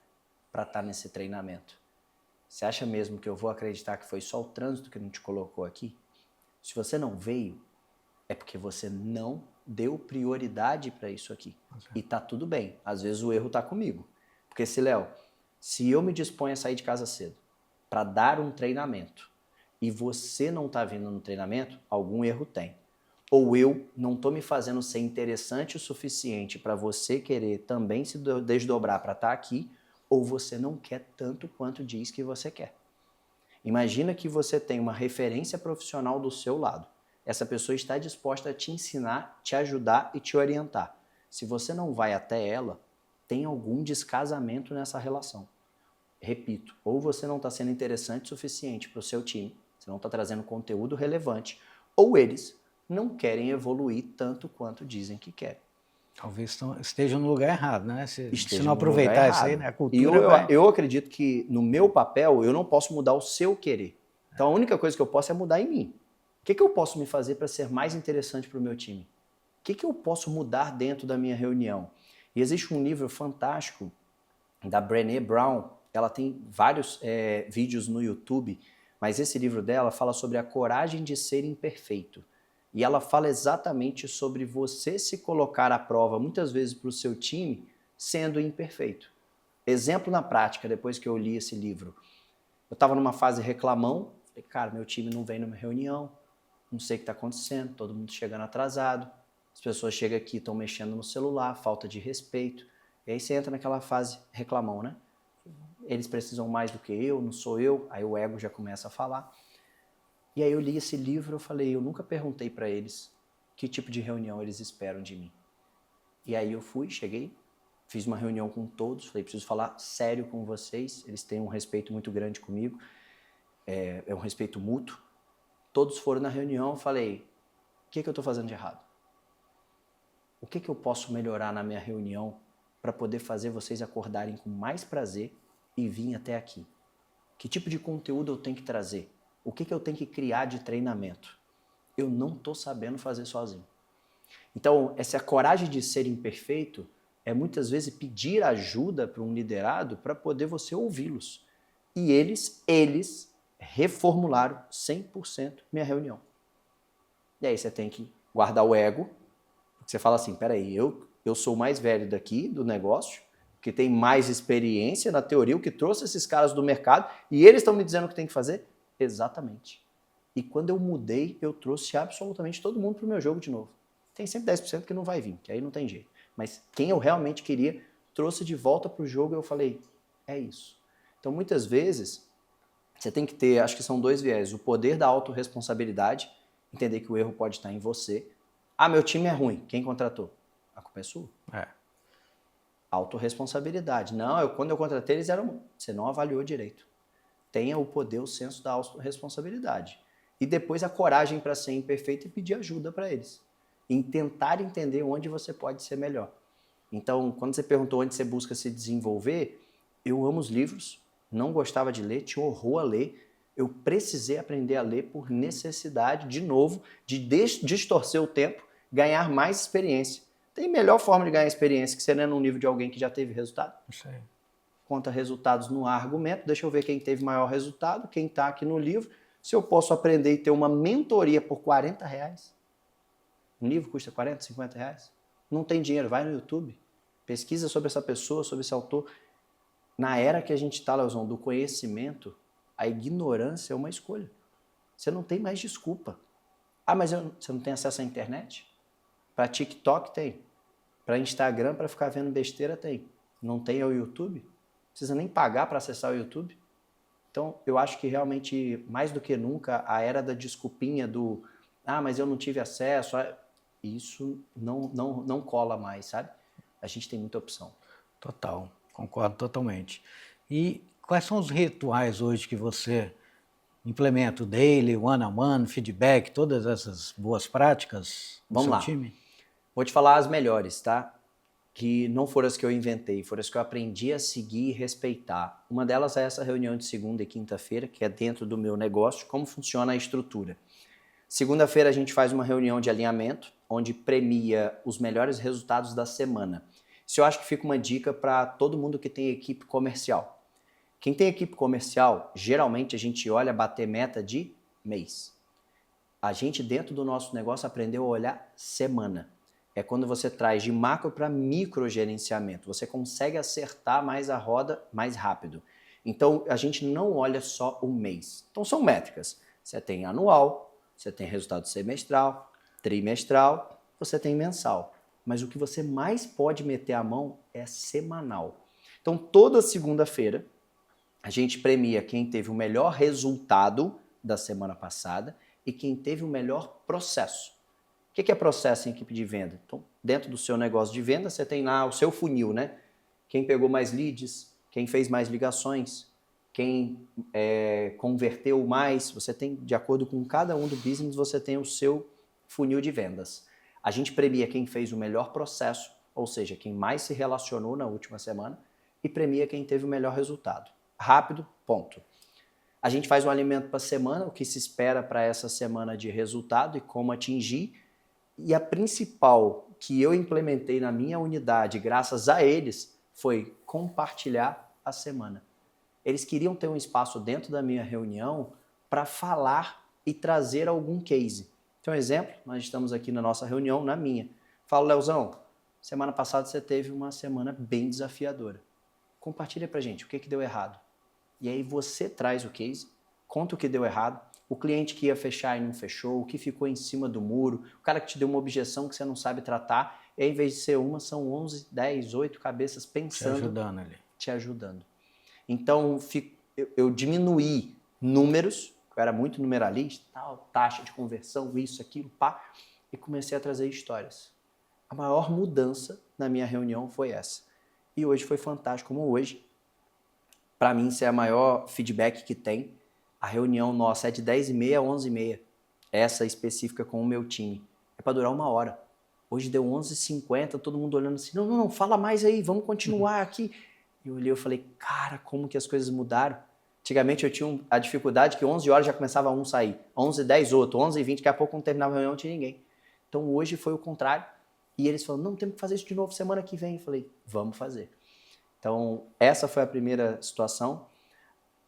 para estar nesse treinamento. Você acha mesmo que eu vou acreditar que foi só o trânsito que não te colocou aqui? Se você não veio, é porque você não deu prioridade para isso aqui. E tá tudo bem. Às vezes o erro tá comigo. Porque se eu me disponho a sair de casa cedo para dar um treinamento e você não tá vindo no treinamento, algum erro tem. Ou eu não tô me fazendo ser interessante o suficiente para você querer também se desdobrar para estar aqui, ou você não quer tanto quanto diz que você quer. Imagina que você tem uma referência profissional do seu lado. Essa pessoa está disposta a te ensinar, te ajudar e te orientar. Se você não vai até ela, tem algum descasamento nessa relação. Repito, ou você não está sendo interessante o suficiente para o seu time, você não está trazendo conteúdo relevante, ou eles não querem evoluir tanto quanto dizem que querem.
Talvez estejam no lugar errado, né? Se não aproveitar isso aí, né? A cultura
eu acredito que no meu papel eu não posso mudar o seu querer. Então a única coisa que eu posso é mudar em mim. O que eu posso me fazer para ser mais interessante para o meu time? O que eu posso mudar dentro da minha reunião? E existe um livro fantástico da Brené Brown. Ela tem vários vídeos no YouTube, mas esse livro dela fala sobre a coragem de ser imperfeito. E ela fala exatamente sobre você se colocar à prova, muitas vezes para o seu time, sendo imperfeito. Exemplo na prática, depois que eu li esse livro. Eu estava numa fase reclamão, falei, cara, meu time não vem numa reunião, não sei o que está acontecendo, todo mundo chegando atrasado, as pessoas chegam aqui, estão mexendo no celular, falta de respeito. E aí você entra naquela fase reclamão, né? Eles precisam mais do que eu, não sou eu, aí o ego já começa a falar. E aí eu li esse livro, eu falei, eu nunca perguntei para eles que tipo de reunião eles esperam de mim. E aí eu cheguei, fiz uma reunião com todos, falei, preciso falar sério com vocês, eles têm um respeito muito grande comigo, é um respeito mútuo. Todos foram na reunião, eu falei, o que eu estou fazendo de errado? O que eu posso melhorar na minha reunião para poder fazer vocês acordarem com mais prazer e vir até aqui? Que tipo de conteúdo eu tenho que trazer? O que eu tenho que criar de treinamento? Eu não estou sabendo fazer sozinho. Então, essa coragem de ser imperfeito é muitas vezes pedir ajuda para um liderado para poder você ouvi-los. E eles reformularam 100% minha reunião. E aí você tem que guardar o ego, porque você fala assim, peraí, eu sou o mais velho daqui do negócio, que tem mais experiência na teoria, o que trouxe esses caras do mercado, e eles estão me dizendo o que tem que fazer? Exatamente. E quando eu mudei, eu trouxe absolutamente todo mundo para o meu jogo de novo. Tem sempre 10% que não vai vir, que aí não tem jeito. Mas quem eu realmente queria, trouxe de volta para o jogo e eu falei, é isso. Então, muitas vezes, você tem que ter, acho que são 2 viés, o poder da autorresponsabilidade, entender que o erro pode estar em você. Ah, meu time é ruim, quem contratou? A culpa é sua. Autorresponsabilidade. Não, quando eu contratei, eles eram... Você não avaliou direito. Tenha o poder, o senso da autorresponsabilidade. E depois a coragem para ser imperfeito e pedir ajuda para eles. Em tentar entender onde você pode ser melhor. Então, quando você perguntou onde você busca se desenvolver, eu amo os livros, não gostava de ler, tinha horror a ler. Eu precisei aprender a ler por necessidade, de novo, de distorcer o tempo, ganhar mais experiência. Tem melhor forma de ganhar experiência que você lendo um livro de alguém que já teve resultado? Isso aí. Conta resultados no argumento, deixa eu ver quem teve maior resultado, quem está aqui no livro. Se eu posso aprender e ter uma mentoria por R$40, um livro custa 40, 50 reais, não tem dinheiro, vai no YouTube, pesquisa sobre essa pessoa, sobre esse autor. Na era que a gente está, Leozão, do conhecimento, a ignorância é uma escolha. Você não tem mais desculpa. Ah, mas você não tem acesso à internet? Para TikTok tem. Para Instagram, para ficar vendo besteira, tem. Não tem o YouTube? Não precisa nem pagar para acessar o YouTube. Então, eu acho que realmente, mais do que nunca, a era da desculpinha do mas eu não tive acesso, isso não cola mais, sabe? A gente tem muita opção.
Total, concordo totalmente. E quais são os rituais hoje que você implementa? O daily, one-on-one, feedback, todas essas boas práticas no seu time?
Vou te falar as melhores, tá? Que não foram as que eu inventei, foram as que eu aprendi a seguir e respeitar. Uma delas é essa reunião de segunda e quinta-feira, que é dentro do meu negócio, como funciona a estrutura. Segunda-feira a gente faz uma reunião de alinhamento, onde premia os melhores resultados da semana. Isso eu acho que fica uma dica para todo mundo que tem equipe comercial. Quem tem equipe comercial, geralmente a gente olha bater meta de mês. A gente, dentro do nosso negócio, aprendeu a olhar semana. É quando você traz de macro para micro gerenciamento. Você consegue acertar mais a roda mais rápido. Então, a gente não olha só o mês. Então, são métricas. Você tem anual, você tem resultado semestral, trimestral, você tem mensal. Mas o que você mais pode meter a mão é semanal. Então, toda segunda-feira, a gente premia quem teve o melhor resultado da semana passada e quem teve o melhor processo. O que é processo em equipe de venda? Então, dentro do seu negócio de venda, você tem lá o seu funil, né? Quem pegou mais leads, quem fez mais ligações, quem converteu mais. Você tem, de acordo com cada um do business, você tem o seu funil de vendas. A gente premia quem fez o melhor processo, ou seja, quem mais se relacionou na última semana, e premia quem teve o melhor resultado. Rápido, ponto. A gente faz um alinhamento para a semana, o que se espera para essa semana de resultado e como atingir. E a principal que eu implementei na minha unidade, graças a eles, foi compartilhar a semana. Eles queriam ter um espaço dentro da minha reunião para falar e trazer algum case. Então, exemplo, nós estamos aqui na nossa reunião, na minha. Falo, Leozão, semana passada você teve uma semana bem desafiadora. Compartilha pra gente o que deu errado. E aí você traz o case, conta o que deu errado, o cliente que ia fechar e não fechou, o que ficou em cima do muro, o cara que te deu uma objeção que você não sabe tratar, e aí, em vez de ser uma, são 11, 10, 8 cabeças pensando, te ajudando. Então, eu diminuí números, eu era muito numeralista, tal, taxa de conversão, isso, aquilo, pá, e comecei a trazer histórias. A maior mudança na minha reunião foi essa. E hoje foi fantástico, como hoje, para mim, isso é a maior feedback que tem. A reunião nossa é de 10h30 a 11h30, essa específica com o meu time. É para durar 1 hora. Hoje deu 11h50, todo mundo olhando assim, não, fala mais aí, vamos continuar aqui. E eu olhei e falei, cara, como que as coisas mudaram? Antigamente eu tinha a dificuldade que 11 horas já começava um sair, 11h10 outro, 11h20, daqui a pouco não terminava a reunião, não tinha ninguém. Então hoje foi o contrário. E eles falaram, não, temos que fazer isso de novo semana que vem. Eu falei, vamos fazer. Então essa foi a primeira situação.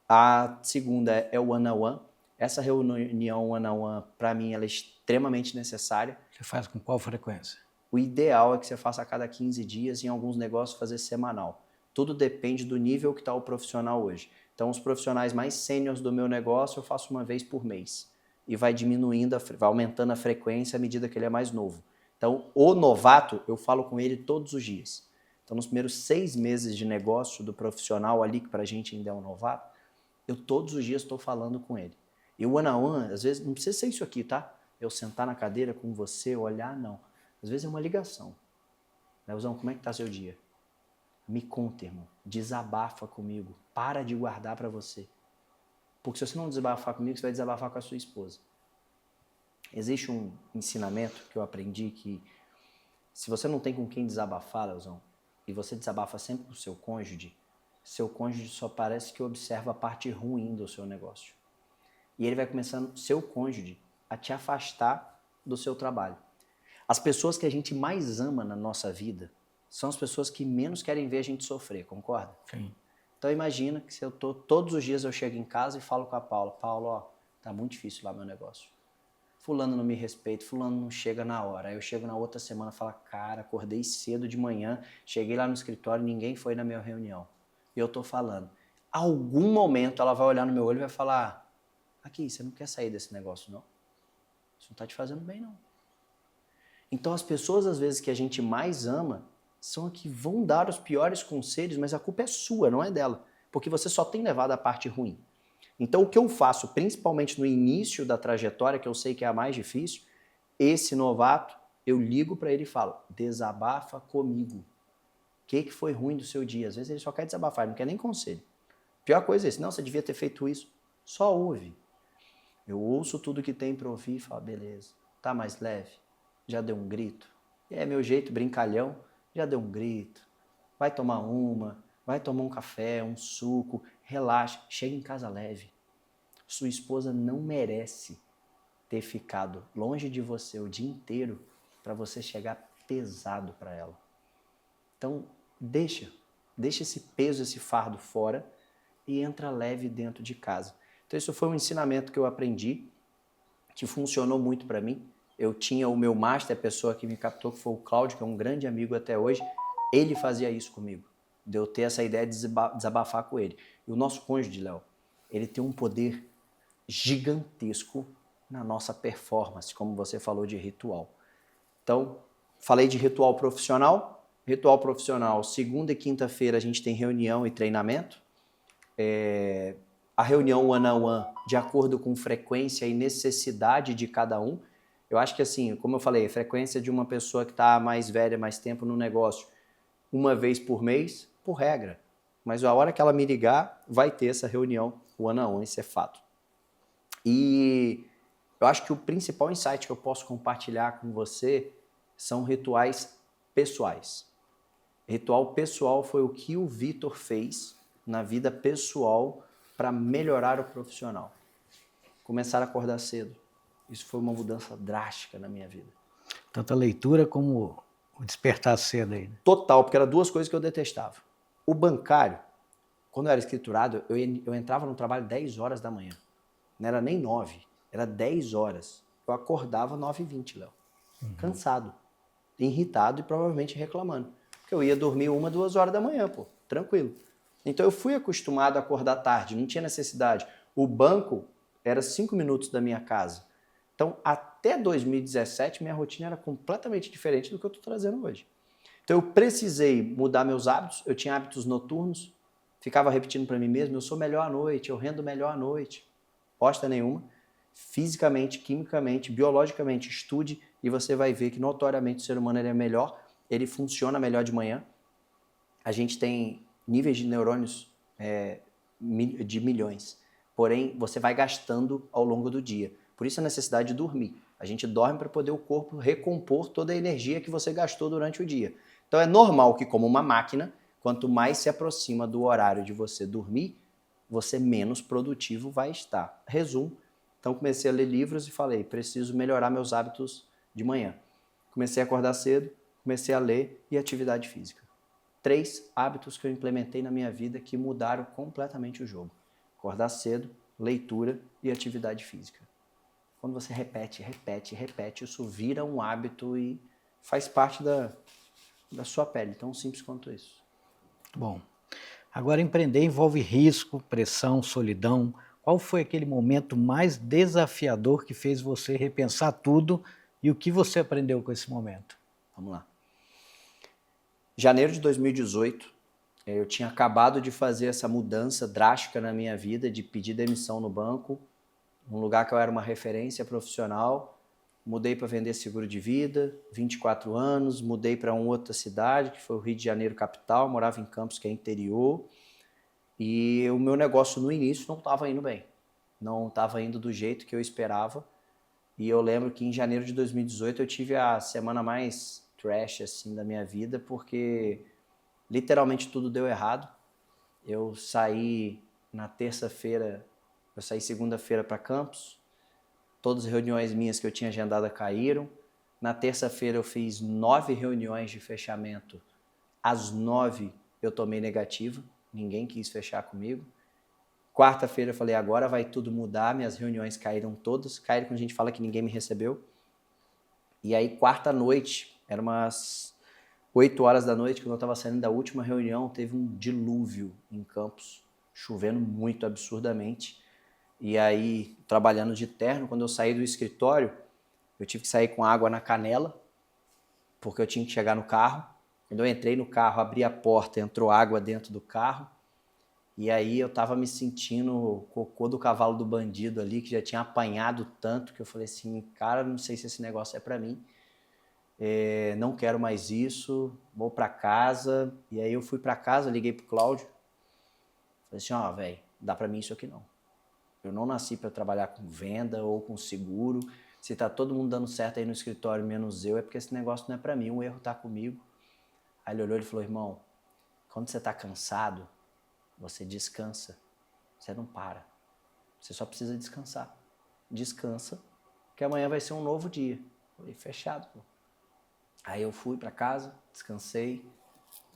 A segunda é o one-on-one. Essa reunião one-on-one, para mim, ela é extremamente necessária.
Você faz com qual frequência?
O ideal é que você faça a cada 15 dias, em alguns negócios fazer semanal. Tudo depende do nível que está o profissional hoje. Então, os profissionais mais sêniores do meu negócio eu faço uma vez por mês. E vai diminuindo, vai aumentando a frequência à medida que ele é mais novo. Então, o novato, eu falo com ele todos os dias. Então, nos primeiros 6 meses de negócio do profissional ali, que para a gente ainda é um novato, eu todos os dias estou falando com ele. E o one-on-one, às vezes, não precisa ser isso aqui, tá? Eu sentar na cadeira com você, olhar, não. Às vezes é uma ligação. Leozão, como é que tá seu dia? Me conta, irmão. Desabafa comigo. Para de guardar para você. Porque se você não desabafar comigo, você vai desabafar com a sua esposa. Existe um ensinamento que eu aprendi que se você não tem com quem desabafar, Leozão, e você desabafa sempre com o seu cônjuge só parece que observa a parte ruim do seu negócio. E ele vai começando, seu cônjuge, a te afastar do seu trabalho. As pessoas que a gente mais ama na nossa vida são as pessoas que menos querem ver a gente sofrer, concorda?
Sim.
Então imagina que se eu todos os dias eu chego em casa e falo com a Paula, ó, tá muito difícil lá meu negócio. Fulano não me respeita, fulano não chega na hora. Aí eu chego na outra semana e falo, cara, acordei cedo de manhã, cheguei lá no escritório, ninguém foi na minha reunião. E eu tô falando. Algum momento ela vai olhar no meu olho e vai falar, aqui, você não quer sair desse negócio, não? Isso não tá te fazendo bem, não. Então as pessoas, às vezes, que a gente mais ama, são as que vão dar os piores conselhos, mas a culpa é sua, não é dela. Porque você só tem levado a parte ruim. Então o que eu faço, principalmente no início da trajetória, que eu sei que é a mais difícil, esse novato, eu ligo para ele e falo, desabafa comigo. O que foi ruim do seu dia? Às vezes ele só quer desabafar, ele não quer nem conselho. Pior coisa é isso, não, você devia ter feito isso. Só ouve. Eu ouço tudo que tem para ouvir e falo, beleza, tá mais leve? Já deu um grito? É meu jeito brincalhão, já deu um grito. Vai tomar vai tomar um café, um suco, relaxa, chega em casa leve. Sua esposa não merece ter ficado longe de você o dia inteiro para você chegar pesado para ela. Então, deixa esse peso, esse fardo fora e entra leve dentro de casa. Então, isso foi um ensinamento que eu aprendi, que funcionou muito para mim. Eu tinha o meu master, a pessoa que me captou, que foi o Cláudio, que é um grande amigo até hoje. Ele fazia isso comigo, de eu ter essa ideia de desabafar com ele. E o nosso cônjuge, Léo, ele tem um poder gigantesco na nossa performance, como você falou de ritual. Então, falei de ritual profissional. Ritual profissional, segunda e quinta-feira a gente tem reunião e treinamento. A reunião one-on-one, de acordo com frequência e necessidade de cada um. Eu acho que assim, como eu falei, a frequência de uma pessoa que está mais velha, mais tempo no negócio, uma vez por mês, por regra. Mas a hora que ela me ligar, vai ter essa reunião one-on-one, isso é fato. E eu acho que o principal insight que eu posso compartilhar com você são rituais pessoais. Ritual pessoal foi o que o Vitor fez na vida pessoal para melhorar o profissional. Começar a acordar cedo. Isso foi uma mudança drástica na minha vida.
Tanto a leitura como o despertar cedo aí. Né?
Total, porque eram 2 coisas que eu detestava. O bancário, quando eu era escriturado, eu entrava no trabalho 10 horas da manhã. Não era nem 9, era 10 horas. Eu acordava 9h20, Léo. Cansado, irritado e provavelmente reclamando. Porque eu ia dormir 1, 2 horas da manhã, pô, tranquilo. Então eu fui acostumado a acordar tarde, não tinha necessidade. O banco era 5 minutos da minha casa. Então, até 2017, minha rotina era completamente diferente do que eu estou trazendo hoje. Então, eu precisei mudar meus hábitos. Eu tinha hábitos noturnos, ficava repetindo para mim mesmo, eu sou melhor à noite, eu rendo melhor à noite. Bosta nenhuma. Fisicamente, quimicamente, biologicamente, estude e você vai ver que notoriamente o ser humano ele é melhor, ele funciona melhor de manhã. A gente tem níveis de neurônios de milhões, porém, você vai gastando ao longo do dia. Por isso a necessidade de dormir. A gente dorme para poder o corpo recompor toda a energia que você gastou durante o dia. Então é normal que, como uma máquina, quanto mais se aproxima do horário de você dormir, você menos produtivo vai estar. Resumo, então comecei a ler livros e falei, preciso melhorar meus hábitos de manhã. Comecei a acordar cedo, comecei a ler e atividade física. 3 hábitos que eu implementei na minha vida que mudaram completamente o jogo. Acordar cedo, leitura e atividade física. Quando você repete, isso vira um hábito e faz parte da sua pele. Tão simples quanto isso.
Bom, agora empreender envolve risco, pressão, solidão. Qual foi aquele momento mais desafiador que fez você repensar tudo e o que você aprendeu com esse momento?
Vamos lá. Janeiro de 2018, eu tinha acabado de fazer essa mudança drástica na minha vida, de pedir demissão no banco, num lugar que eu era uma referência profissional. Mudei para vender seguro de vida, 24 anos, mudei para uma outra cidade, que foi o Rio de Janeiro capital, morava em Campos, que é interior, e o meu negócio no início não estava indo bem, não estava indo do jeito que eu esperava, e eu lembro que em janeiro de 2018 eu tive a semana mais trash assim, da minha vida, porque literalmente tudo deu errado. Eu saí na terça-feira, eu saí segunda-feira para Campos, todas as reuniões minhas que eu tinha agendada caíram. Na terça-feira eu fiz 9 reuniões de fechamento. Às 9 eu tomei negativa, ninguém quis fechar comigo. Quarta-feira eu falei, agora vai tudo mudar, minhas reuniões caíram todas. Caíram quando a gente fala que ninguém me recebeu. E aí quarta-noite, era umas 8 horas da noite, quando eu estava saindo da última reunião, teve um dilúvio em Campos, chovendo muito absurdamente. E aí, trabalhando de terno, quando eu saí do escritório, eu tive que sair com água na canela, porque eu tinha que chegar no carro. Quando eu entrei no carro, abri a porta, entrou água dentro do carro. E aí eu estava me sentindo o cocô do cavalo do bandido ali, que já tinha apanhado tanto, que eu falei assim, cara, não sei se esse negócio é para mim. Não quero mais isso, vou para casa. E aí eu fui para casa, liguei pro Cláudio. Falei assim, ó, velho, dá para mim isso aqui não. Eu não nasci para trabalhar com venda ou com seguro. Se tá todo mundo dando certo aí no escritório, menos eu, é porque esse negócio não é para mim, o erro tá comigo. Aí ele olhou e falou, irmão, quando você tá cansado, você descansa, você não para. Você só precisa descansar. Descansa, que amanhã vai ser um novo dia. Falei, fechado, pô. Aí eu fui para casa, descansei,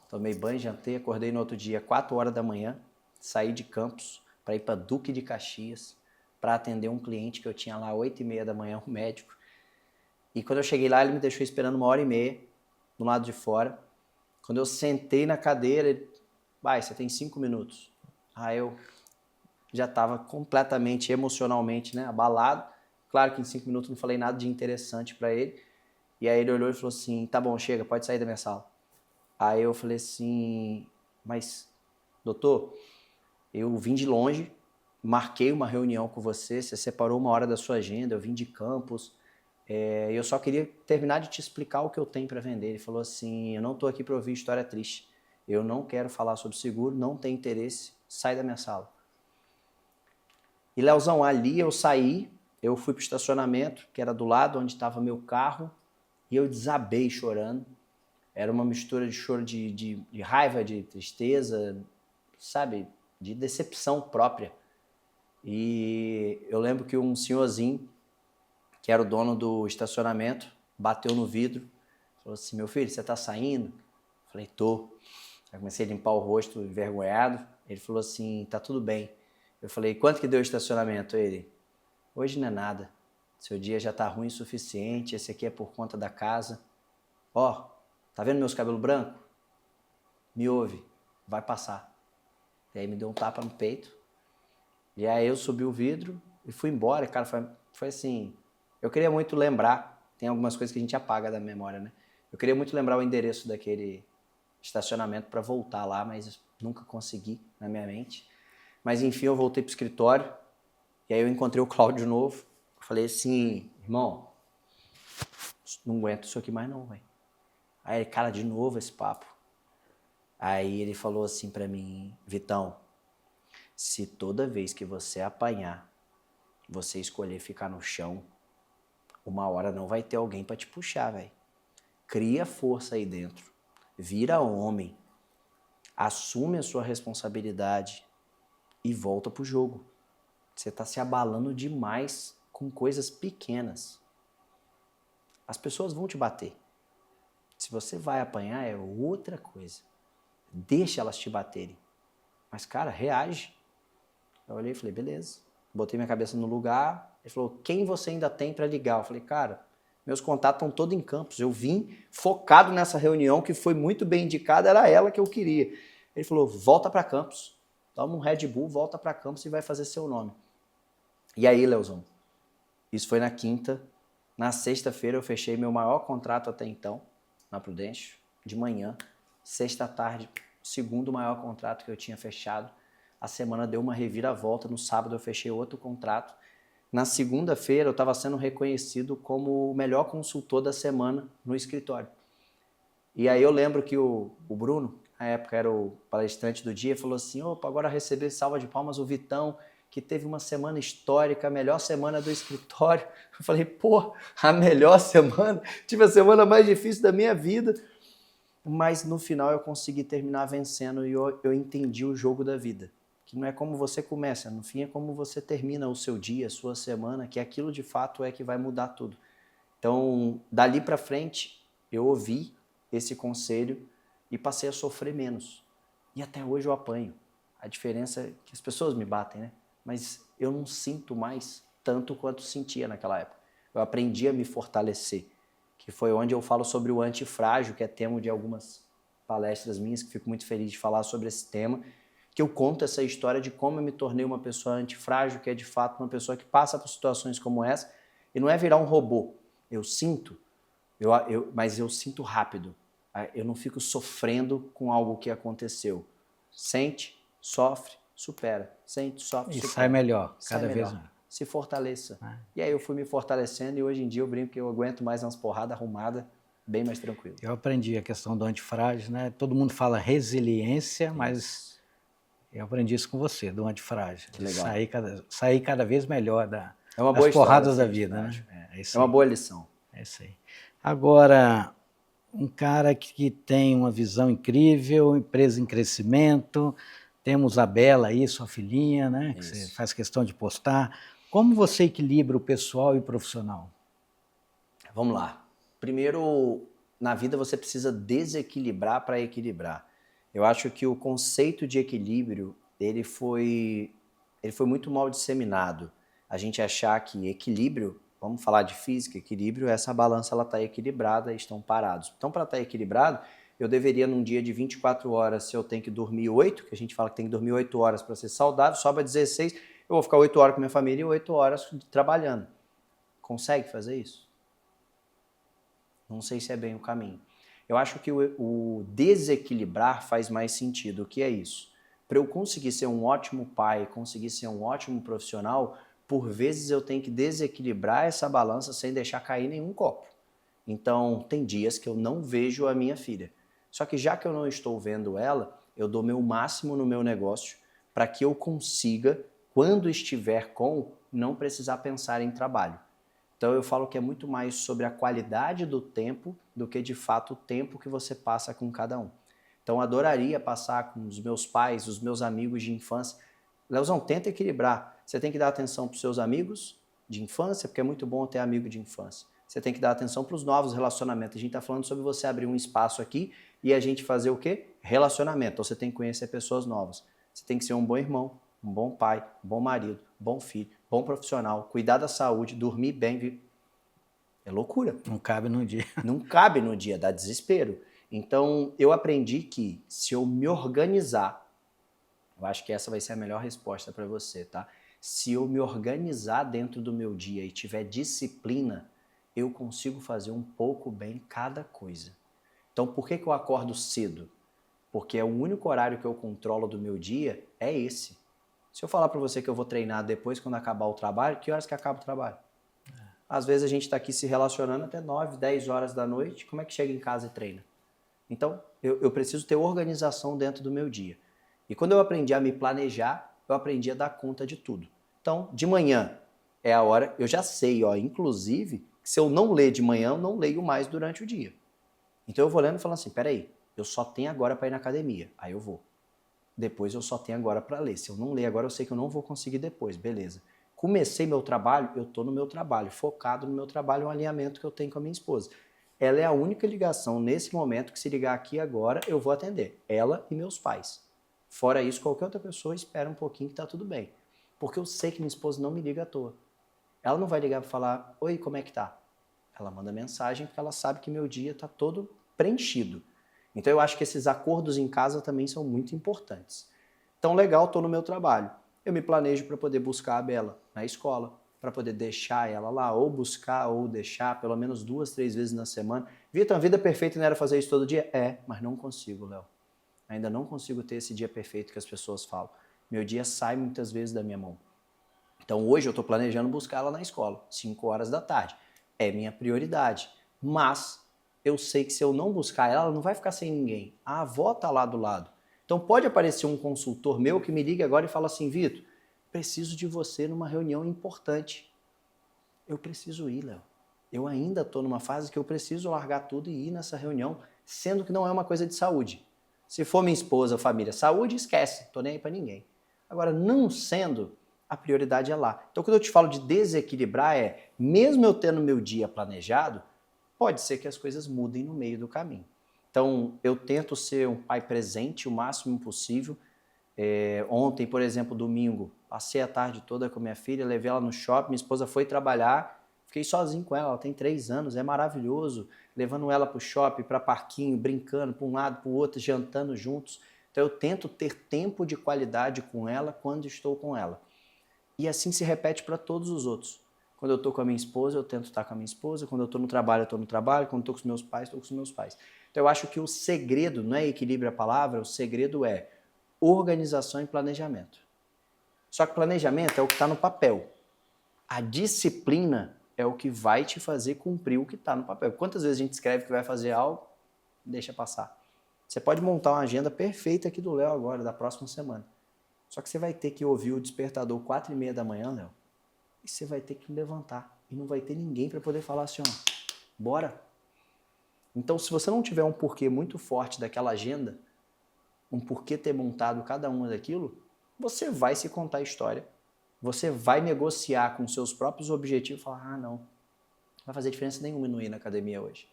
tomei banho, jantei, acordei no outro dia, 4 horas da manhã, saí de Campos para ir para Duque de Caxias, para atender um cliente que eu tinha lá 8h30 da manhã, um médico. E quando eu cheguei lá, ele me deixou esperando 1h30, do lado de fora. Quando eu sentei na cadeira, ele, vai, você tem 5 minutos. Aí eu já estava completamente, emocionalmente, né, abalado. Claro que em 5 minutos não falei nada de interessante para ele. E aí ele olhou e falou assim, tá bom, chega, pode sair da minha sala. Aí eu falei assim, mas, doutor, eu vim de longe, marquei uma reunião com você, você separou uma hora da sua agenda, eu vim de Campos, eu só queria terminar de te explicar o que eu tenho para vender. Ele falou assim, eu não estou aqui para ouvir história triste, eu não quero falar sobre seguro, não tenho interesse, sai da minha sala. E Leozão, ali eu saí, eu fui para o estacionamento, que era do lado onde estava meu carro, e eu desabei chorando. Era uma mistura de choro de raiva, de tristeza, sabe, de decepção própria. E eu lembro que um senhorzinho, que era o dono do estacionamento, bateu no vidro, falou assim, meu filho, você tá saindo? Eu falei, tô. Aí comecei a limpar o rosto envergonhado. Ele falou assim, tá tudo bem. Eu falei, quanto que deu o estacionamento? Ele, hoje não é nada. Seu dia já tá ruim o suficiente, esse aqui é por conta da casa. Ó, tá vendo meus cabelos brancos? Me ouve, vai passar. E aí me deu um tapa no peito. E aí eu subi o vidro e fui embora. Cara, foi assim, eu queria muito lembrar, tem algumas coisas que a gente apaga da memória, né? Eu queria muito lembrar o endereço daquele estacionamento para voltar lá, mas nunca consegui na minha mente. Mas enfim, eu voltei pro escritório e aí eu encontrei o Cláudio de novo. Eu falei assim, irmão, não aguento isso aqui mais não, velho. Aí ele, cara, de novo esse papo. Aí ele falou assim pra mim, Vitão, se toda vez que você apanhar, você escolher ficar no chão, uma hora não vai ter alguém para te puxar, velho. Cria força aí dentro. Vira homem. Assume a sua responsabilidade e volta pro jogo. Você está se abalando demais com coisas pequenas. As pessoas vão te bater. Se você vai apanhar, é outra coisa. Deixa elas te baterem. Mas, cara, reage. Eu olhei e falei, beleza. Botei minha cabeça no lugar. Ele falou, quem você ainda tem para ligar? Eu falei, cara, meus contatos estão todos em Campos. Eu vim focado nessa reunião que foi muito bem indicada, era ela que eu queria. Ele falou, volta para Campos. Toma um Red Bull, volta para Campos e vai fazer seu nome. E aí, Leozão, isso foi na quinta. Na sexta-feira eu fechei meu maior contrato até então, na Prudential, de manhã. Sexta tarde, segundo maior contrato que eu tinha fechado. A semana deu uma reviravolta. No sábado eu fechei outro contrato. Na segunda-feira eu estava sendo reconhecido como o melhor consultor da semana no escritório. E aí eu lembro que o Bruno, na época era o palestrante do dia, falou assim, opa, agora receber salva de palmas o Vitão, que teve uma semana histórica, a melhor semana do escritório. Eu falei, pô, a melhor semana? Tive a semana mais difícil da minha vida. Mas no final eu consegui terminar vencendo e eu entendi o jogo da vida. Que não é como você começa, no fim é como você termina o seu dia, a sua semana, que aquilo de fato é que vai mudar tudo. Então, dali para frente, eu ouvi esse conselho e passei a sofrer menos. E até hoje eu apanho. A diferença é que as pessoas me batem, né? Mas eu não sinto mais tanto quanto sentia naquela época. Eu aprendi a me fortalecer, que foi onde eu falo sobre o antifrágil, que é tema de algumas palestras minhas, que fico muito feliz de falar sobre esse tema, que eu conto essa história de como eu me tornei uma pessoa antifrágil, que é de fato uma pessoa que passa por situações como essa, e não é virar um robô. Eu sinto, mas eu sinto rápido. Eu não fico sofrendo com algo que aconteceu. Sente, sofre, supera. Sente, sofre, supera.
E sai melhor,
sai
cada
melhor.
vez mais.
Se fortaleça. E aí eu fui me fortalecendo e hoje em dia eu brinco que eu aguento mais umas porradas arrumadas, bem mais tranquilo.
Eu aprendi a questão do antifrágil, né? Todo mundo fala resiliência, mas eu aprendi isso com você, do antifrágil.
Que legal.
Sair cada vez melhor das
boa
porradas da
história,
vida,
né?
É
uma boa lição.
É isso aí. Agora, um cara que tem uma visão incrível, empresa em crescimento, temos a Bela aí, sua filhinha, né? Que você faz questão de postar. Como você equilibra o pessoal e o profissional?
Vamos lá. Primeiro, na vida você precisa desequilibrar para equilibrar. Eu acho que o conceito de equilíbrio, ele foi muito mal disseminado. A gente achar que equilíbrio, vamos falar de física, equilíbrio, essa balança ela está equilibrada e estão parados. Então, para estar equilibrado, eu deveria, num dia de 24 horas, se eu tenho que dormir 8, que a gente fala que tem que dormir 8 horas para ser saudável, sobra 16, eu vou ficar 8 horas com minha família e 8 horas trabalhando. Consegue fazer isso? Não sei se é bem o caminho. Eu acho que o desequilibrar faz mais sentido. O que é isso? Para eu conseguir ser um ótimo pai, conseguir ser um ótimo profissional, por vezes eu tenho que desequilibrar essa balança sem deixar cair nenhum copo. Então, tem dias que eu não vejo a minha filha. Só que já que eu não estou vendo ela, eu dou meu máximo no meu negócio para que eu consiga, quando estiver com, não precisar pensar em trabalho. Então eu falo que é muito mais sobre a qualidade do tempo do que de fato o tempo que você passa com cada um. Então eu adoraria passar com os meus pais, os meus amigos de infância. Leozão, tenta equilibrar. Você tem que dar atenção para os seus amigos de infância, porque é muito bom ter amigo de infância. Você tem que dar atenção para os novos relacionamentos. A gente está falando sobre você abrir um espaço aqui e a gente fazer o quê? Relacionamento. Então você tem que conhecer pessoas novas. Você tem que ser um bom irmão, um bom pai, um bom marido, um bom filho, bom profissional, cuidar da saúde, dormir bem. É loucura.
Não cabe no dia.
Não cabe no dia, dá desespero. Então eu aprendi que se eu me organizar, eu acho que essa vai ser a melhor resposta para você, tá? Se eu me organizar dentro do meu dia e tiver disciplina, eu consigo fazer um pouco bem cada coisa. Então, por que eu acordo cedo? Porque é o único horário que eu controlo do meu dia, é esse. Se eu falar para você que eu vou treinar depois, quando acabar o trabalho, que horas que acaba o trabalho? Às vezes a gente está aqui se relacionando até 9, 10 horas da noite, como é que chega em casa e treina? Então, eu preciso ter organização dentro do meu dia. E quando eu aprendi a me planejar, eu aprendi a dar conta de tudo. Então, de manhã é a hora, eu já sei, inclusive, Se eu não ler de manhã, eu não leio mais durante o dia. Então eu vou lendo e falando assim, peraí, eu só tenho agora para ir na academia. Aí eu vou. Depois eu só tenho agora para ler. Se eu não ler agora, eu sei que eu não vou conseguir depois. Beleza. Comecei meu trabalho, eu estou no meu trabalho, focado no meu trabalho, um alinhamento que eu tenho com a minha esposa. Ela é a única ligação nesse momento que se ligar aqui agora, eu vou atender. Ela e meus pais. Fora isso, qualquer outra pessoa espera um pouquinho que tá tudo bem. Porque eu sei que minha esposa não me liga à toa. Ela não vai ligar para falar, oi, como é que tá? Ela manda mensagem porque ela sabe que meu dia tá todo preenchido. Então eu acho que esses acordos em casa também são muito importantes. Então legal, tô no meu trabalho. Eu me planejo para poder buscar a Bela na escola, para poder deixar ela lá, ou buscar ou deixar pelo menos 2, 3 vezes na semana. Vitor, a vida perfeita não era fazer isso todo dia? É, mas não consigo, Léo. Ainda não consigo ter esse dia perfeito que as pessoas falam. Meu dia sai muitas vezes da minha mão. Então hoje eu estou planejando buscar ela na escola, 5 horas da tarde. É minha prioridade. Mas eu sei que se eu não buscar ela, ela não vai ficar sem ninguém. A avó está lá do lado. Então pode aparecer um consultor meu que me ligue agora e fala assim, Vitor, preciso de você numa reunião importante. Eu preciso ir, Léo. Eu ainda estou numa fase que eu preciso largar tudo e ir nessa reunião, sendo que não é uma coisa de saúde. Se for minha esposa, família, saúde, esquece, estou nem aí para ninguém. Agora, não sendo, a prioridade é lá. Então, quando eu te falo de desequilibrar, mesmo eu tendo meu dia planejado, pode ser que as coisas mudem no meio do caminho. Então, eu tento ser um pai presente o máximo possível. Ontem, por exemplo, domingo, passei a tarde toda com minha filha, levei ela no shopping, minha esposa foi trabalhar, fiquei sozinho com ela 3 anos, é maravilhoso, levando ela para o shopping, para parquinho, brincando para um lado, para o outro, jantando juntos. Então eu tento ter tempo de qualidade com ela quando estou com ela. E assim se repete para todos os outros. Quando eu estou com a minha esposa, eu tento estar com a minha esposa, quando eu estou no trabalho, eu estou no trabalho, quando eu estou com os meus pais, estou com os meus pais. Então eu acho que o segredo, não é equilíbrio a palavra, o segredo é organização e planejamento. Só que planejamento é o que está no papel. A disciplina é o que vai te fazer cumprir o que está no papel. Quantas vezes a gente escreve que vai fazer algo, deixa passar. Você pode montar uma agenda perfeita aqui do Léo agora, da próxima semana. Só que você vai ter que ouvir o despertador 4h30 da manhã, Léo, e você vai ter que levantar. E não vai ter ninguém para poder falar assim, ó, bora. Então, se você não tiver um porquê muito forte daquela agenda, um porquê ter montado cada uma daquilo, você vai se contar a história, você vai negociar com seus próprios objetivos e falar, não vai fazer diferença nenhuma não ir na academia hoje.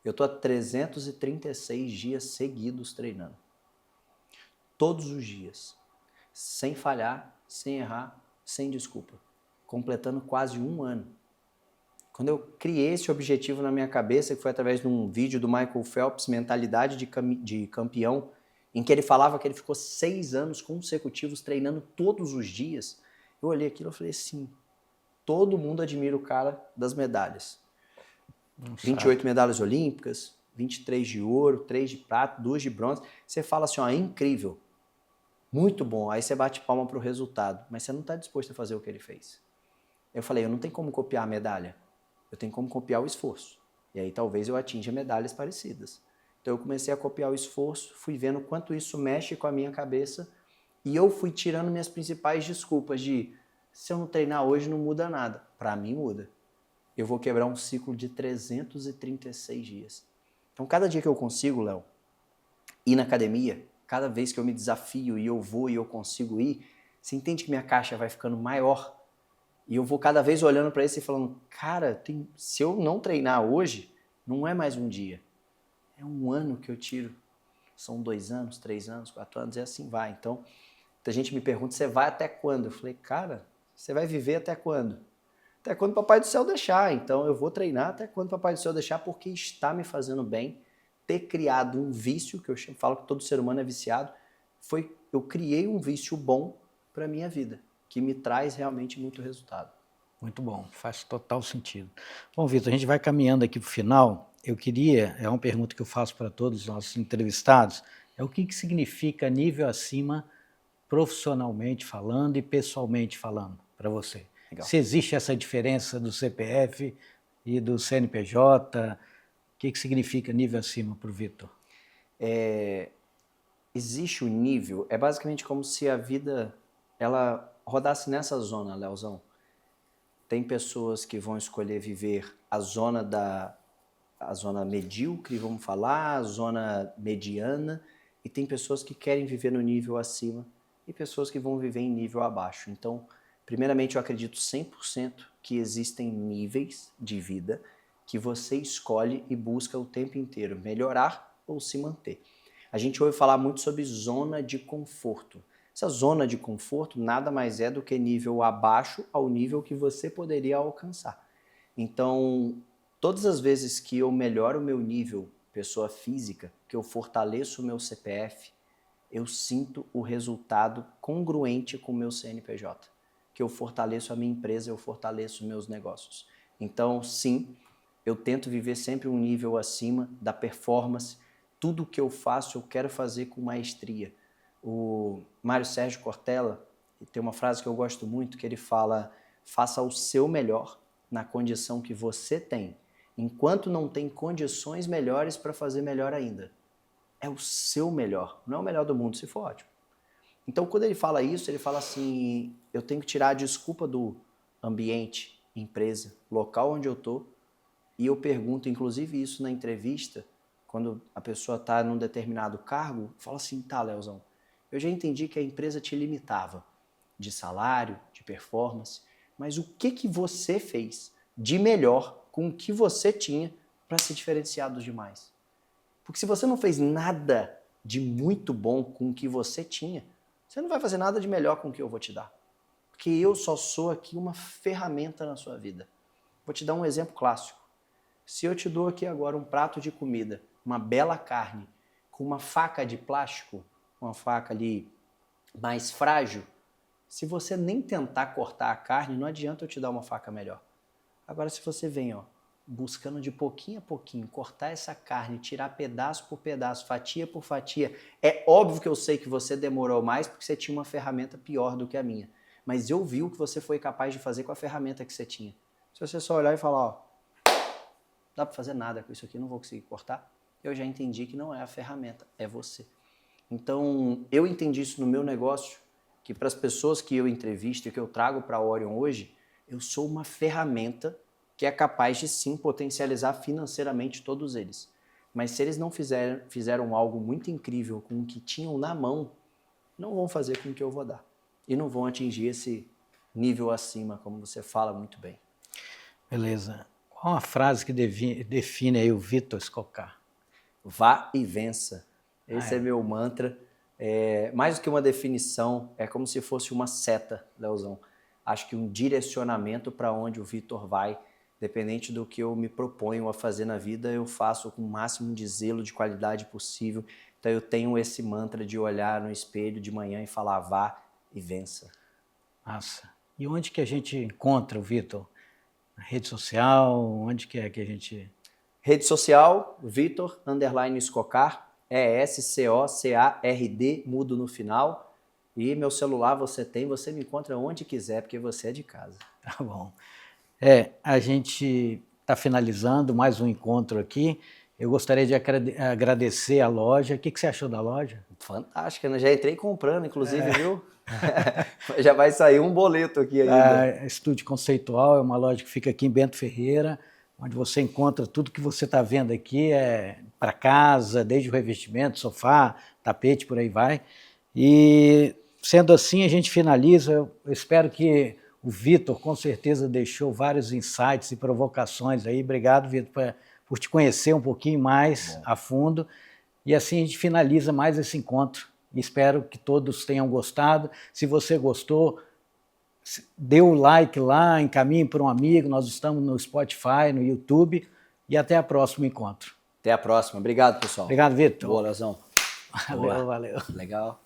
Eu estou há 336 dias seguidos treinando. Todos os dias. Sem falhar, sem errar, sem desculpa. Completando quase 1 ano. Quando eu criei esse objetivo na minha cabeça, que foi através de um vídeo do Michael Phelps, Mentalidade de Campeão, em que ele falava que ele ficou 6 anos consecutivos treinando todos os dias, eu olhei aquilo e falei assim, todo mundo admira o cara das medalhas. 28 medalhas olímpicas, 23 de ouro, 3 de prata, 2 de bronze. Você fala assim, ó, é incrível, muito bom. Aí você bate palma para o resultado, mas você não está disposto a fazer o que ele fez. Eu falei, eu não tenho como copiar a medalha, eu tenho como copiar o esforço. E aí talvez eu atinja medalhas parecidas. Então eu comecei a copiar o esforço, fui vendo quanto isso mexe com a minha cabeça e eu fui tirando minhas principais desculpas de se eu não treinar hoje não muda nada. Para mim muda. Eu vou quebrar um ciclo de 336 dias. Então cada dia que eu consigo, Léo, ir na academia, cada vez que eu me desafio e eu vou e eu consigo ir, você entende que minha caixa vai ficando maior? E eu vou cada vez olhando para isso e falando, cara, se eu não treinar hoje, não é mais um dia. É 1 ano que eu tiro. São 2 anos, 3 anos, 4 anos e assim vai. Então, muita gente me pergunta, você vai até quando? Eu falei, cara, você vai viver até quando? Até quando o Papai do Céu deixar. Então, eu vou treinar até quando o Papai do Céu deixar, porque está me fazendo bem. Ter criado um vício, que eu falo que todo ser humano é viciado, eu criei um vício bom para a minha vida, que me traz realmente muito resultado.
Muito bom, faz total sentido. Bom, Vitor, a gente vai caminhando aqui para o final. Eu queria, é uma pergunta que eu faço para todos os nossos entrevistados, é o que significa nível acima profissionalmente falando e pessoalmente falando para você? Legal. Se existe essa diferença do CPF e do CNPJ, o que significa nível acima para o Vitor?
Existe o nível, é basicamente como se a vida ela rodasse nessa zona, Leozão. tem pessoas que vão escolher viver a zona medíocre, vamos falar, a zona mediana, e tem pessoas que querem viver no nível acima e pessoas que vão viver em nível abaixo. Então, primeiramente, eu acredito 100% que existem níveis de vida que você escolhe e busca o tempo inteiro melhorar ou se manter. A gente ouve falar muito sobre zona de conforto. Essa zona de conforto nada mais é do que nível abaixo ao nível que você poderia alcançar. Então, todas as vezes que eu melhoro o meu nível pessoa física, que eu fortaleço o meu CPF, eu sinto o resultado congruente com o meu CNPJ. Que eu fortaleço a minha empresa, eu fortaleço meus negócios. Então, sim, eu tento viver sempre um nível acima da performance. Tudo que eu faço, eu quero fazer com maestria. O Mário Sérgio Cortella tem uma frase que eu gosto muito, que ele fala: faça o seu melhor na condição que você tem, enquanto não tem condições melhores para fazer melhor ainda. É o seu melhor, não é o melhor do mundo, se for ótimo. Então, quando ele fala isso, ele fala assim: eu tenho que tirar a desculpa do ambiente, empresa, local onde eu estou, e eu pergunto, inclusive isso na entrevista, quando a pessoa está num determinado cargo, fala assim: tá, Leozão, eu já entendi que a empresa te limitava de salário, de performance, mas o que você fez de melhor com o que você tinha para se diferenciar dos demais? Porque se você não fez nada de muito bom com o que você tinha, você não vai fazer nada de melhor com o que eu vou te dar. Porque eu só sou aqui uma ferramenta na sua vida. Vou te dar um exemplo clássico. Se eu te dou aqui agora um prato de comida, uma bela carne, com uma faca de plástico, uma faca ali mais frágil, se você nem tentar cortar a carne, não adianta eu te dar uma faca melhor. Agora, se você vem, buscando de pouquinho a pouquinho, cortar essa carne, tirar pedaço por pedaço, fatia por fatia, é óbvio que eu sei que você demorou mais porque você tinha uma ferramenta pior do que a minha. Mas eu vi o que você foi capaz de fazer com a ferramenta que você tinha. Se você só olhar e falar, dá para fazer nada com isso aqui, não vou conseguir cortar, eu já entendi que não é a ferramenta, é você. Então, eu entendi isso no meu negócio, que para as pessoas que eu entrevisto e que eu trago para a Orion hoje, eu sou uma ferramenta que é capaz de sim potencializar financeiramente todos eles. Mas se eles não fizeram algo muito incrível com o que tinham na mão, não vão fazer com o que eu vou dar. E não vão atingir esse nível acima, como você fala muito bem.
Beleza. Qual a frase que define aí o Vitor Skocar?
Vá e vença. Esse é meu mantra. Mais do que uma definição, é como se fosse uma seta, Leozão. Acho que um direcionamento para onde o Vitor vai, dependente do que eu me proponho a fazer na vida, eu faço com o máximo de zelo, de qualidade possível. Então eu tenho esse mantra de olhar no espelho de manhã e falar: vá e vença.
Nossa. E onde que a gente encontra o Vitor? Na rede social? Onde que é que a gente...
Rede social, Vitor_Skocar, SCOCARD, mudo no final. E meu celular você me encontra onde quiser, porque você é de casa.
Tá bom. A gente está finalizando mais um encontro aqui. Eu gostaria de agradecer a loja. O que você achou da loja?
Fantástica, né? Já entrei comprando, inclusive, viu? Já vai sair um boleto aqui ainda.
A Estúdio Conceitual é uma loja que fica aqui em Bento Ferreira, onde você encontra tudo que você está vendo aqui, para casa, desde o revestimento, sofá, tapete, por aí vai. E sendo assim, a gente finaliza. Eu espero que o Vitor, com certeza, deixou vários insights e provocações aí. Obrigado, Vitor, por te conhecer um pouquinho mais a fundo. E assim a gente finaliza mais esse encontro. Espero que todos tenham gostado. Se você gostou, dê o like lá, encaminhe para um amigo. Nós estamos no Spotify, no YouTube. E até o próximo encontro.
Até a próxima. Obrigado, pessoal.
Obrigado, Vitor.
Boa, Leozão.
Valeu, valeu.
Legal.